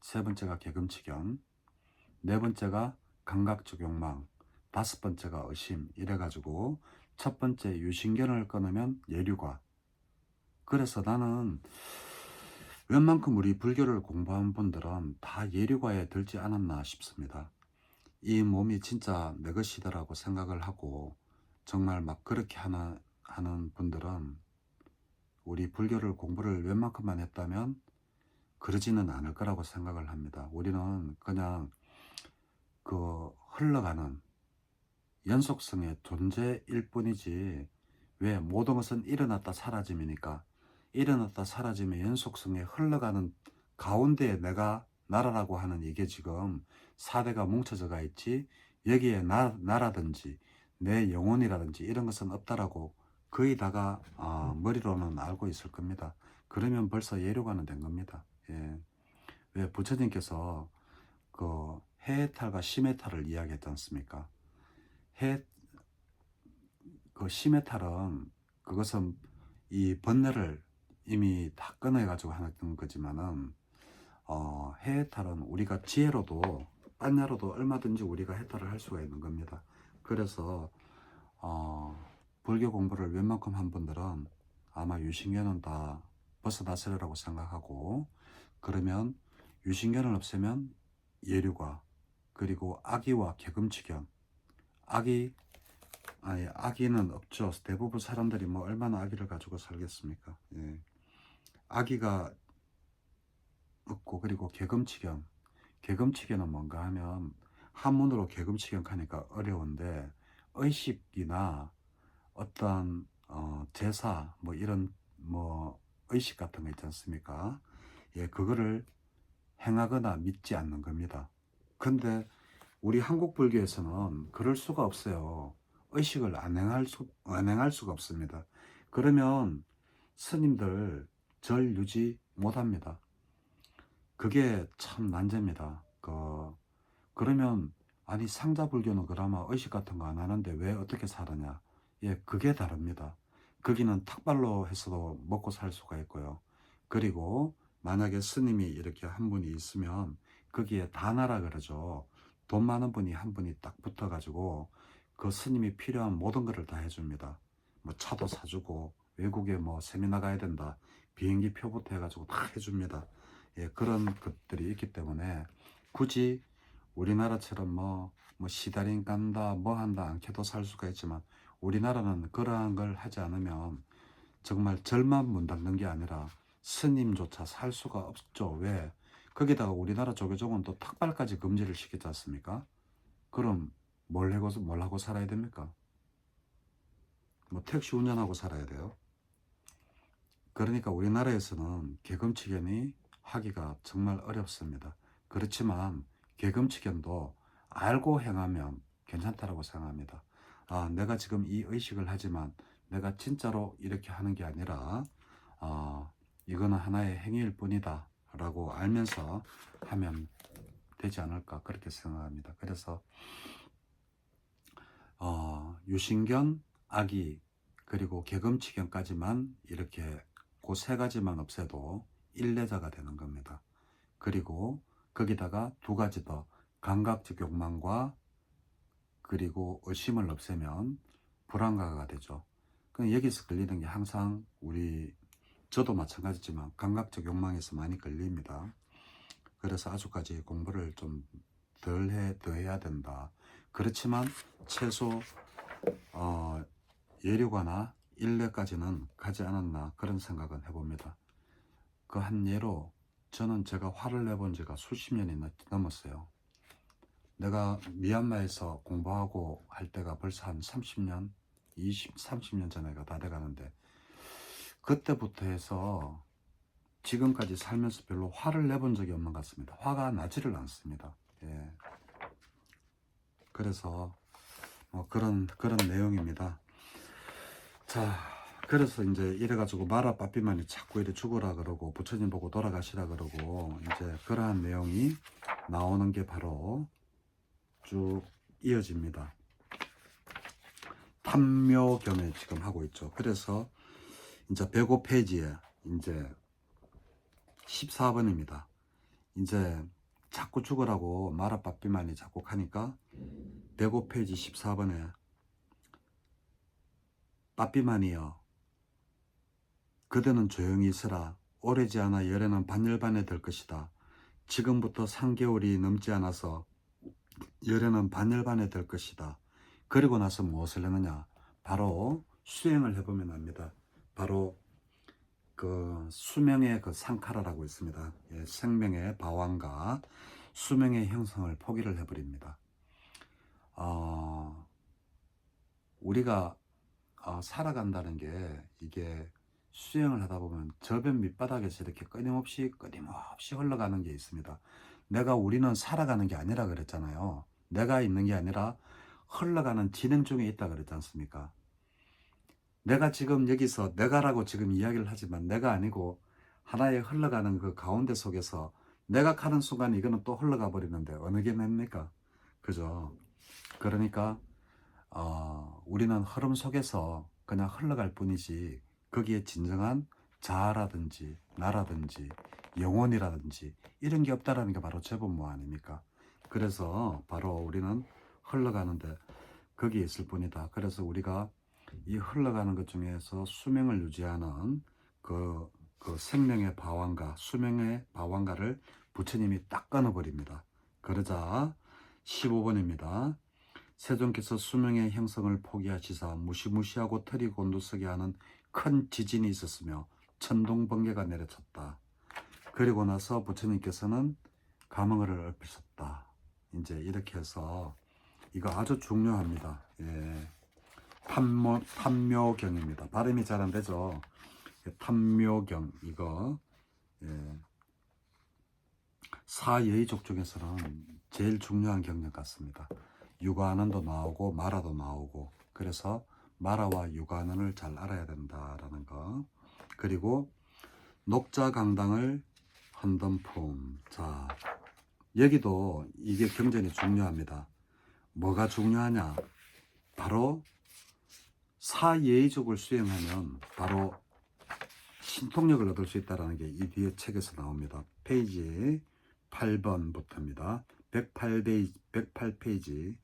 세 번째가 개금치견. 네 번째가 감각적 욕망. 다섯 번째가 의심. 이래가지고 첫 번째 유신견을 끊으면 예류가. 그래서 나는 웬만큼 우리 불교를 공부한 분들은 다 예류가에 들지 않았나 싶습니다. 이 몸이 진짜 내 것이다라고 생각을 하고 정말 막 그렇게 하는 분들은 우리 불교를 공부를 웬만큼만 했다면 그러지는 않을 거라고 생각을 합니다. 우리는 그냥 그 흘러가는 연속성의 존재일 뿐이지, 왜 모든 것은 일어났다 사라짐이니까, 일어났다 사라짐의 연속성에 흘러가는 가운데에 내가 나라라고 하는 이게 지금 4대가 뭉쳐져 가 있지, 여기에 나라든지 내 영혼이라든지 이런 것은 없다라고 거의 다가 머리로는 알고 있을 겁니다. 그러면 벌써 예류가는 된 겁니다. 예. 왜 부처님께서 그 해탈과 심해탈을 이야기했지 않습니까? 그 심해탈은, 그것은 이 번뇌를 이미 다 끊어가지고 하는 거지만은, 해탈은 우리가 지혜로도 빠냐로도 얼마든지 우리가 해탈을 할 수가 있는 겁니다. 그래서 불교 공부를 웬만큼 한 분들은 아마 유신견은 다 벗어났으리라고 생각하고, 그러면 유신견을 없애면 예류과, 그리고 아기와 개금치견. 아기는 없죠. 대부분 사람들이 뭐 얼마나 아기를 가지고 살겠습니까? 예. 아기가 없고, 그리고 개금치견. 개금치견은 뭔가 하면 한문으로 개금치견 하니까 어려운데, 의식이나 어떤 제사 뭐 이런 뭐 의식 같은 거 있지 않습니까? 예, 그거를 행하거나 믿지 않는 겁니다. 근데 우리 한국 불교에서는 그럴 수가 없어요. 의식을 안 행할 수가 없습니다. 그러면 스님들 절 유지 못 합니다. 그게 참 난제입니다. 그러면 아니 상자 불교는 그나마 의식 같은 거 안 하는데 왜 어떻게 살았냐? 예, 그게 다릅니다. 거기는 탁발로 해서도 먹고 살 수가 있고요. 그리고 만약에 스님이 이렇게 한 분이 있으면 거기에 다나라 그러죠. 돈 많은 분이 한 분이 딱 붙어가지고 그 스님이 필요한 모든 것을 다 해줍니다. 뭐 차도 사주고 외국에 뭐 세미나 가야 된다. 비행기 표부터 해가지고 다 해줍니다. 예, 그런 것들이 있기 때문에 굳이 우리나라처럼 뭐 시다린 깐다 뭐 한다 않게도 살 수가 있지만, 우리나라는 그러한 걸 하지 않으면 정말 절만 문 닫는 게 아니라 스님조차 살 수가 없죠. 왜? 거기다가 우리나라 조계종은 또 탁발까지 금지를 시키지 않습니까? 그럼 뭘 하고 살아야 됩니까? 뭐 택시 운전하고 살아야 돼요. 그러니까 우리나라에서는 개금치견이 하기가 정말 어렵습니다. 그렇지만 개금치견도 알고 행하면 괜찮다라고 생각합니다. 아, 내가 지금 이 의식을 하지만 내가 진짜로 이렇게 하는 게 아니라 이거는 하나의 행위일 뿐이다 라고 알면서 하면 되지 않을까 그렇게 생각합니다. 그래서 유신견, 아기, 그리고 개금치견까지만 이렇게 그 세 가지만 없애도 일례자가 되는 겁니다. 그리고 거기다가 두 가지 더, 감각적 욕망과 그리고 의심을 없애면 불안가가 되죠. 그럼 여기서 걸리는 게 항상 저도 마찬가지지만 감각적 욕망에서 많이 걸립니다. 그래서 아주까지 공부를 좀 더 해야 된다. 그렇지만 최소 예류과나 일례까지는 가지 않았나 그런 생각은 해봅니다. 그 한 예로 저는 제가 화를 내본 지가 수십 년이 넘었어요. 내가 미얀마에서 공부하고 할 때가 벌써 한 30년, 30년 전에가 다 돼가는데, 그때부터 해서 지금까지 살면서 별로 화를 내본 적이 없는 것 같습니다. 화가 나지를 않습니다. 예. 그래서 그런 내용입니다. 자, 그래서 이제 이래가지고 마라 빠삐만이 자꾸 이래 죽으라 그러고 부처님 보고 돌아가시라 그러고 이제 그러한 내용이 나오는 게 바로 쭉 이어집니다. 탐묘견을 지금 하고 있죠. 그래서 이제 105페이지에 이제 14번입니다. 이제 자꾸 죽으라고 마라 빠삐만이 자꾸 하니까 105페이지 14번에 빠삐만이여, 그대는 조용히 있으라. 오래지 않아 열애는 반열반에 될 것이다. 지금부터 3개월이 넘지 않아서 열애는 반열반에 될 것이다. 그리고 나서 무엇을 하느냐? 바로 수행을 해보면 압니다. 바로 그 수명의 그 상카라라고 있습니다. 예, 생명의 바왕과 수명의 형성을 포기를 해버립니다. 우리가 살아간다는 게 이게 수행을 하다 보면 저변 밑바닥에서 이렇게 끊임없이 흘러가는 게 있습니다. 우리는 살아가는 게 아니라 그랬잖아요. 내가 있는 게 아니라 흘러가는 진행 중에 있다 그랬지 않습니까? 내가 지금 여기서 내가라고 지금 이야기를 하지만 내가 아니고 하나의 흘러가는 그 가운데 속에서 내가 가는 순간 이거는 또 흘러가 버리는데 어느 게 냅니까? 그죠? 그러니까 우리는 흐름 속에서 그냥 흘러갈 뿐이지 거기에 진정한 자아라든지 나라든지 영혼이라든지 이런 게 없다라는 게 바로 재본모 아닙니까? 그래서 바로 우리는 흘러가는데 거기에 있을 뿐이다. 그래서 우리가 이 흘러가는 것 중에서 수명을 유지하는 그 생명의 바왕가, 수명의 바왕가를 부처님이 딱 끊어버립니다. 그러자 15번입니다. 세존께서 수명의 형성을 포기하시사 무시무시하고 털이 곤두서게 하는 큰 지진이 있었으며 천둥번개가 내려쳤다. 그리고 나서 부처님께서는 감흥을 엎으셨다. 이제 이렇게 해서 이거 아주 중요합니다. 예. 탐묘경입니다. 발음이 잘 안 되죠. 탐묘경 이거 예. 사예의족 중에서는 제일 중요한 경력 같습니다. 육아안언도 나오고 마라도 나오고 그래서 마라와 육아안언을 잘 알아야 된다라는 거. 그리고 녹자강당을 헌덤품. 자 여기도 이게 경전이 중요합니다. 뭐가 중요하냐? 바로 사예의족을 수행하면 바로 신통력을 얻을 수 있다는 게 이 뒤에 책에서 나옵니다. 페이지 8번부터입니다. 108페이지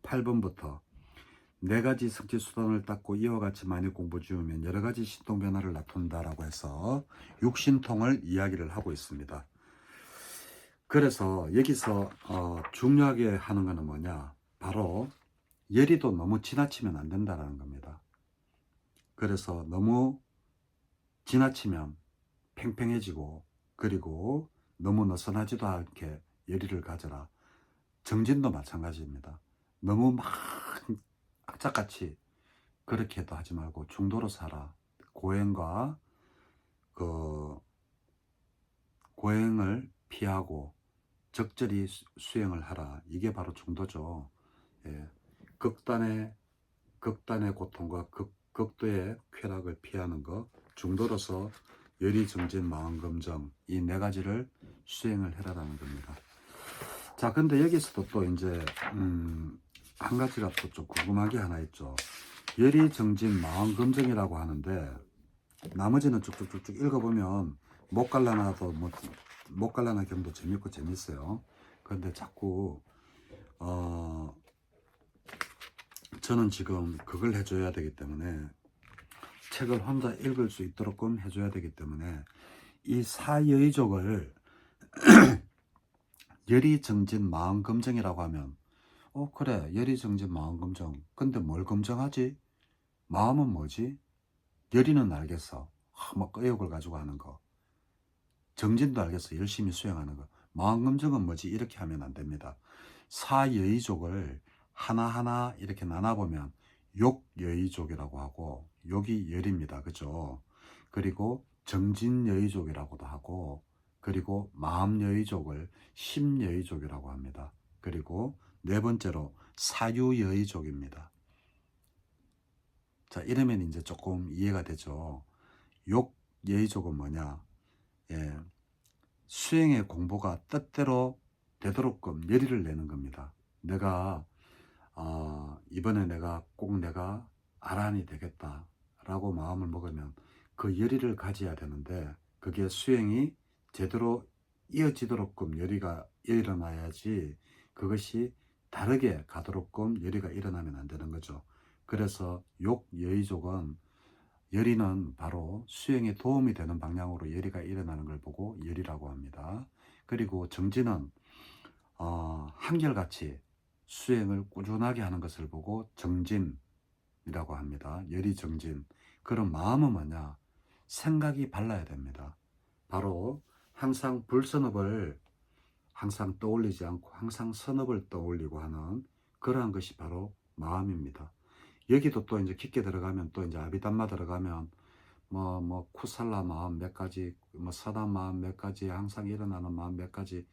8번부터 네 가지 성취 수단을 닦고 이와 같이 많이 공부 중이면 여러 가지 신통 변화를 나타낸다라고 해서 육신통을 이야기를 하고 있습니다. 그래서 여기서 중요하게 하는 것은 뭐냐? 바로 열이도 너무 지나치면 안 된다라는 겁니다. 그래서 너무 지나치면 팽팽해지고 그리고 너무 느슨하지도 않게 열의를 가져라. 정진도 마찬가지입니다. 너무 막 악착같이 그렇게 해도 하지 말고 중도로 살아. 고행과 고행을 피하고 적절히 수행을 하라. 이게 바로 중도죠. 예. 극단의 고통과 극도의 쾌락을 피하는 것, 중도로서 열의, 정진, 마음, 검정 이 네 가지를 수행을 해라라는 겁니다. 자, 근데 여기서도 또 이제 한 가지가 또 좀 궁금한 게 하나 있죠. 열의, 정진, 마음, 검정이라고 하는데 나머지는 쭉쭉쭉쭉 읽어보면 못 갈라나 경도 재밌고 재밌어요. 그런데 자꾸 저는 지금 그걸 해줘야 되기 때문에 책을 혼자 읽을 수 있도록 해줘야 되기 때문에 이 사여의족을 열의, 정진, 마음, 검정이라고 하면 그래 열의, 정진, 마음, 검정 근데 뭘 검정하지? 마음은 뭐지? 열의는 알겠어. 막 의욕을 가지고 하는 거. 정진도 알겠어. 열심히 수행하는 거. 마음 검정은 뭐지? 이렇게 하면 안 됩니다. 사여의족을 하나하나 이렇게 나눠보면 욕여의족이라고 하고 욕이 열입니다. 그죠? 그리고 정진여의족이라고도 하고 그리고 마음여의족을 심여의족이라고 합니다. 그리고 네 번째로 사유여의족입니다. 자, 이러면 이제 조금 이해가 되죠. 욕여의족은 뭐냐? 예, 수행의 공부가 뜻대로 되도록끔 열의를 내는 겁니다. 내가 이번에 내가 꼭 내가 아란이 되겠다 라고 마음을 먹으면 그 열의를 가져야 되는데 그게 수행이 제대로 이어지도록끔 열의가 일어나야지 그것이 다르게 가도록끔 열의가 일어나면 안 되는 거죠. 그래서 욕여의족은 열의는 바로 수행에 도움이 되는 방향으로 열의가 일어나는 걸 보고 열의라고 합니다. 그리고 정진은 한결같이 수행을 꾸준하게 하는 것을 보고 정진이라고 합니다. 열의 정진. 그런 마음은 뭐냐? 생각이 발라야 됩니다. 바로 항상 불선업을 항상 떠올리지 않고 항상 선업을 떠올리고 하는 그러한 것이 바로 마음입니다. 여기도 또 이제 깊게 들어가면 또 이제 아비담마 들어가면 쿠살라 마음 몇 가지, 사단 마음 몇 가지, 항상 일어나는 마음 몇 가지,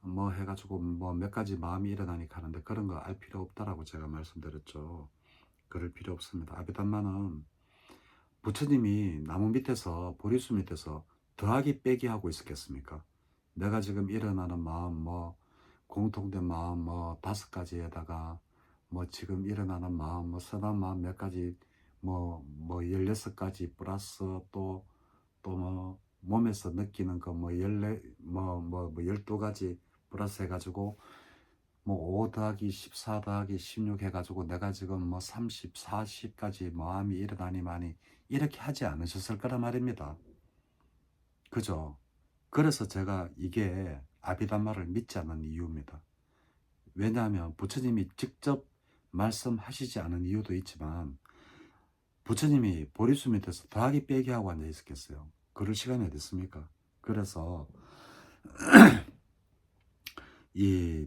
해가지고 몇 가지 마음이 일어나니까 하는데 그런 거 알 필요 없다라고 제가 말씀드렸죠. 그럴 필요 없습니다. 아비담마는 부처님이 나무 밑에서, 보리수 밑에서 더하기 빼기 하고 있었겠습니까? 내가 지금 일어나는 마음, 공통된 마음, 5가지에다가, 지금 일어나는 마음, 선한 마음 몇 가지, 16가지 플러스 또 몸에서 느끼는 거, 12가지 플러스 해가지고 뭐 5 더하기 14 더하기 16 해가지고 내가 지금 뭐 30, 40까지 뭐함이 이러다니만이 이렇게 하지 않으셨을 거란 말입니다. 그죠? 그래서 제가 이게 아비담마를 믿지 않는 이유입니다. 왜냐하면 부처님이 직접 말씀하시지 않은 이유도 있지만 부처님이 보리수 밑에서 더하기 빼기 하고 앉아 있었겠어요. 그럴 시간이 어디 있습니까? 그래서 이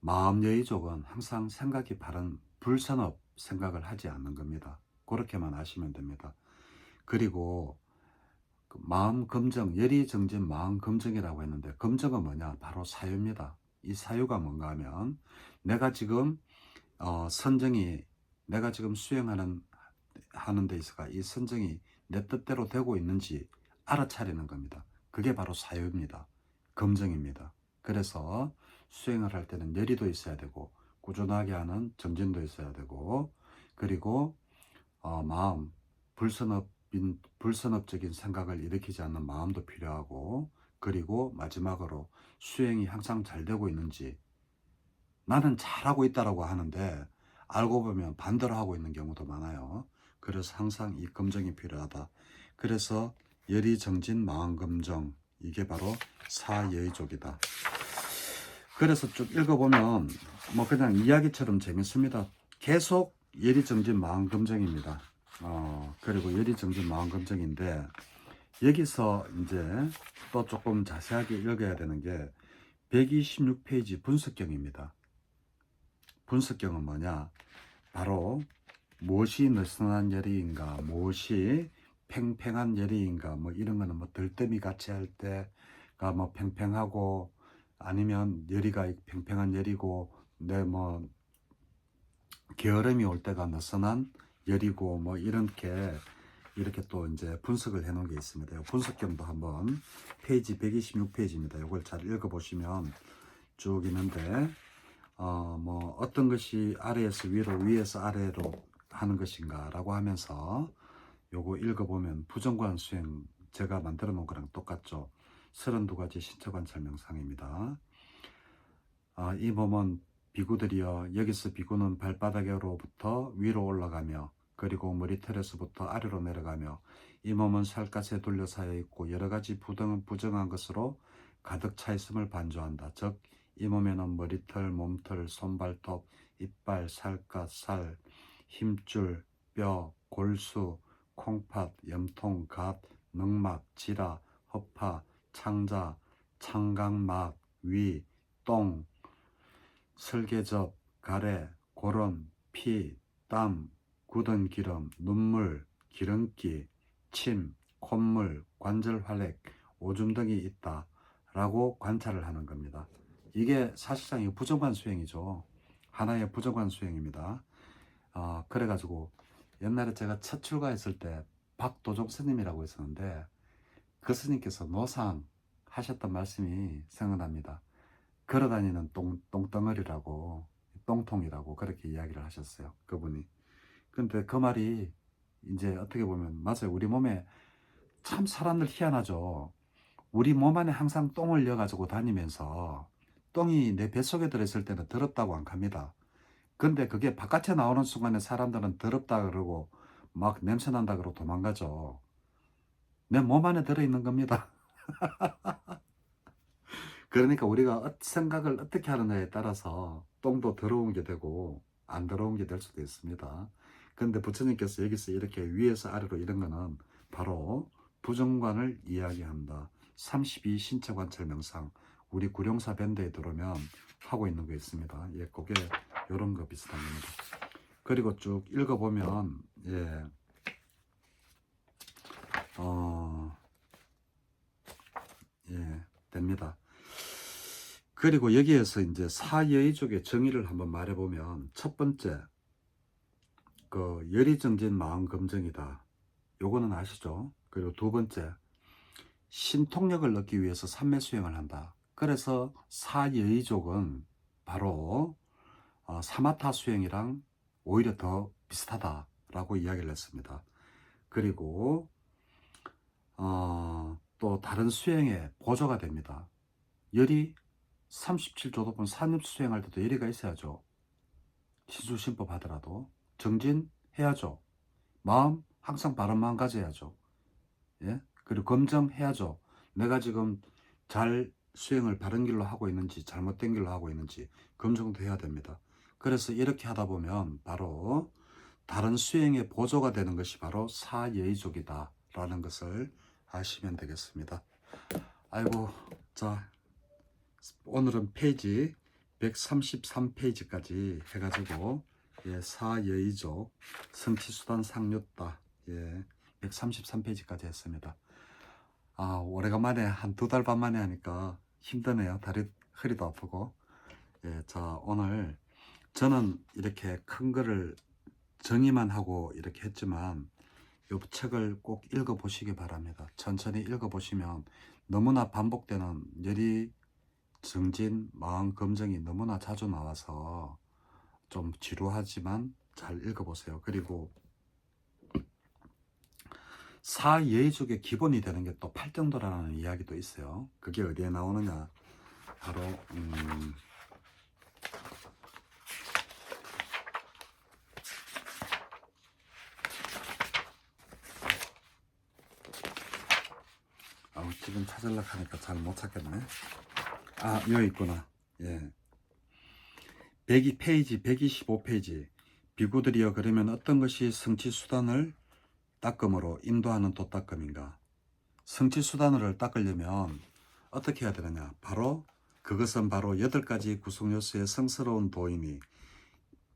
마음여의족은 항상 생각이 바른 불선업 생각을 하지 않는 겁니다. 그렇게만 아시면 됩니다. 그리고 그 마음 검정, 열이정진 마음 검정이라고 했는데 검정은 뭐냐? 바로 사유입니다. 이 사유가 뭔가 하면 내가 지금 선정이 내가 지금 수행하는 데 있어가 이 선정이 내 뜻대로 되고 있는지 알아차리는 겁니다. 그게 바로 사유입니다. 검정입니다. 그래서 수행을 할 때는 열의도 있어야 되고 꾸준하게 하는 정진도 있어야 되고 그리고 마음 불선업적인 생각을 일으키지 않는 마음도 필요하고 그리고 마지막으로 수행이 항상 잘 되고 있는지 나는 잘하고 있다라고 하는데 알고 보면 반대로 하고 있는 경우도 많아요. 그래서 항상 이 검정이 필요하다. 그래서 열의정진 마음검정 이게 바로 사여의족이다. 그래서 쭉 읽어보면 뭐 그냥 이야기처럼 재밌습니다. 계속 열의정진 마음검정입니다. 그리고 열의정진 마음검정인데 여기서 이제 또 조금 자세하게 읽어야 되는 게 126페이지 분석경입니다. 분석경은 뭐냐? 바로 무엇이 느슨한 열의인가, 무엇이 팽팽한 열의인가, 뭐 이런 거는 뭐 들뜸이 같이 할 때가 뭐 팽팽하고 아니면 열의가 팽팽한 열이고 내 뭐 게으름이 올 때가 느슨한 열이고 뭐 이렇게 또 이제 분석을 해 놓은 게 있습니다. 분석경도 한번 페이지 126페이지입니다. 이걸 잘 읽어 보시면 쭉 있는데 뭐 어떤 것이 아래에서 위로 위에서 아래로 하는 것인가 라고 하면서 요거 읽어보면 부정관 수행 제가 만들어 놓은 거랑 똑같죠. 32가지 신체관찰 명상입니다. 이 몸은 비구들이여 여기서 비구는 발바닥으로부터 위로 올라가며 그리고 머리털에서부터 아래로 내려가며 이 몸은 살갗에 둘러싸여 있고 여러가지 부정한 것으로 가득 차 있음을 반조한다. 즉 이 몸에는 머리털, 몸털, 손발톱, 이빨, 살갗, 살, 힘줄, 뼈, 골수, 콩팥, 염통, 갓, 늑막, 지라, 허파, 창자, 창강막, 위, 똥, 설계접, 가래, 고름, 피, 땀, 굳은 기름, 눈물, 기름기, 침, 콧물, 관절 활액, 오줌 등이 있다 라고 관찰을 하는 겁니다. 이게 사실상 이 부정관 수행이죠. 하나의 부정관 수행입니다. 그래가지고 옛날에 제가 첫 출가했을 때 박도종 스님이라고 있었는데 그 스님께서 노상 하셨던 말씀이 생각납니다. 걸어다니는 똥덩어리라고 똥통이라고 그렇게 이야기를 하셨어요. 그분이. 근데 그 말이 이제 어떻게 보면 맞아요. 우리 몸에 참 사람들 희한하죠. 우리 몸 안에 항상 똥을 넣어가지고 다니면서 똥이 내 뱃속에 들어있을 때는 더럽다고 안 합니다. 근데 그게 바깥에 나오는 순간에 사람들은 더럽다 그러고 막 냄새 난다 그러고 도망가죠. 내 몸 안에 들어있는 겁니다. 그러니까 우리가 생각을 어떻게 하느냐에 따라서 똥도 더러운 게 되고 안 더러운 게 될 수도 있습니다. 그런데 부처님께서 여기서 이렇게 위에서 아래로 이런 거는 바로 부정관을 이야기한다. 32 신체관찰 명상 우리 구룡사 밴드에 들어오면 하고 있는 거 있습니다. 예, 그게 이런 거 비슷한 겁니다. 그리고 쭉 읽어보면 됩니다. 그리고 여기에서 이제 사여의족의 정의를 한번 말해보면 첫 번째 그 열의정진 마음검정이다. 요거는 아시죠? 그리고 두 번째 신통력을 얻기 위해서 삼매수행을 한다. 그래서 사여의족은 바로 사마타 수행이랑 오히려 더 비슷하다라고 이야기를 했습니다. 그리고 또 다른 수행에 보조가 됩니다. 열이 37조도분 산입 수행할 때도 예리가 있어야죠. 신수신법 하더라도 정진해야죠. 마음 항상 바른 마음 가져야죠. 예? 그리고 검증해야죠. 내가 지금 잘 수행을 바른 길로 하고 있는지 잘못된 길로 하고 있는지 검증도 해야 됩니다. 그래서 이렇게 하다 보면 바로 다른 수행의 보조가 되는 것이 바로 사예의족이다 라는 것을 아시면 되겠습니다. 아이고, 자, 오늘은 페이지 133페이지까지 해가지고 사예의족 성취수단 상류다 133페이지까지 했습니다. 오래간만에 한 2달 반 만에 하니까 힘드네요. 허리도 아프고. 자, 오늘 저는 이렇게 큰 거를 정의만 하고 이렇게 했지만 이 책을 꼭 읽어보시기 바랍니다. 천천히 읽어보시면 너무나 반복되는 열이 정진, 마음, 검증이 너무나 자주 나와서 좀 지루하지만 잘 읽어보세요. 그리고 사예의족의 기본이 되는 게 또 팔정도라는 이야기도 있어요. 그게 어디에 나오느냐? 바로 지금 찾으려고 하니까 잘 못 찾겠네. 여기 있구나. 예. 102페이지, 125페이지. 비구들이여, 그러면 어떤 것이 성취수단을 닦음으로 인도하는 도닦음인가? 성취수단을 닦으려면 어떻게 해야 되느냐? 그것은 바로 8가지 구성요소의 성스러운 도임이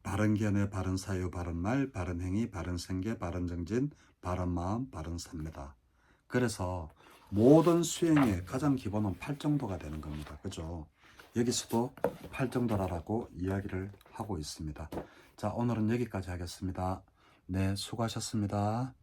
바른 견해, 바른 사유, 바른 말, 바른 행위, 바른 생계, 바른 정진, 바른 마음, 바른 삶이다. 그래서 모든 수행의 가장 기본은 8정도가 되는 겁니다. 그죠? 여기서도 8정도라고 이야기를 하고 있습니다. 자, 오늘은 여기까지 하겠습니다. 네, 수고하셨습니다.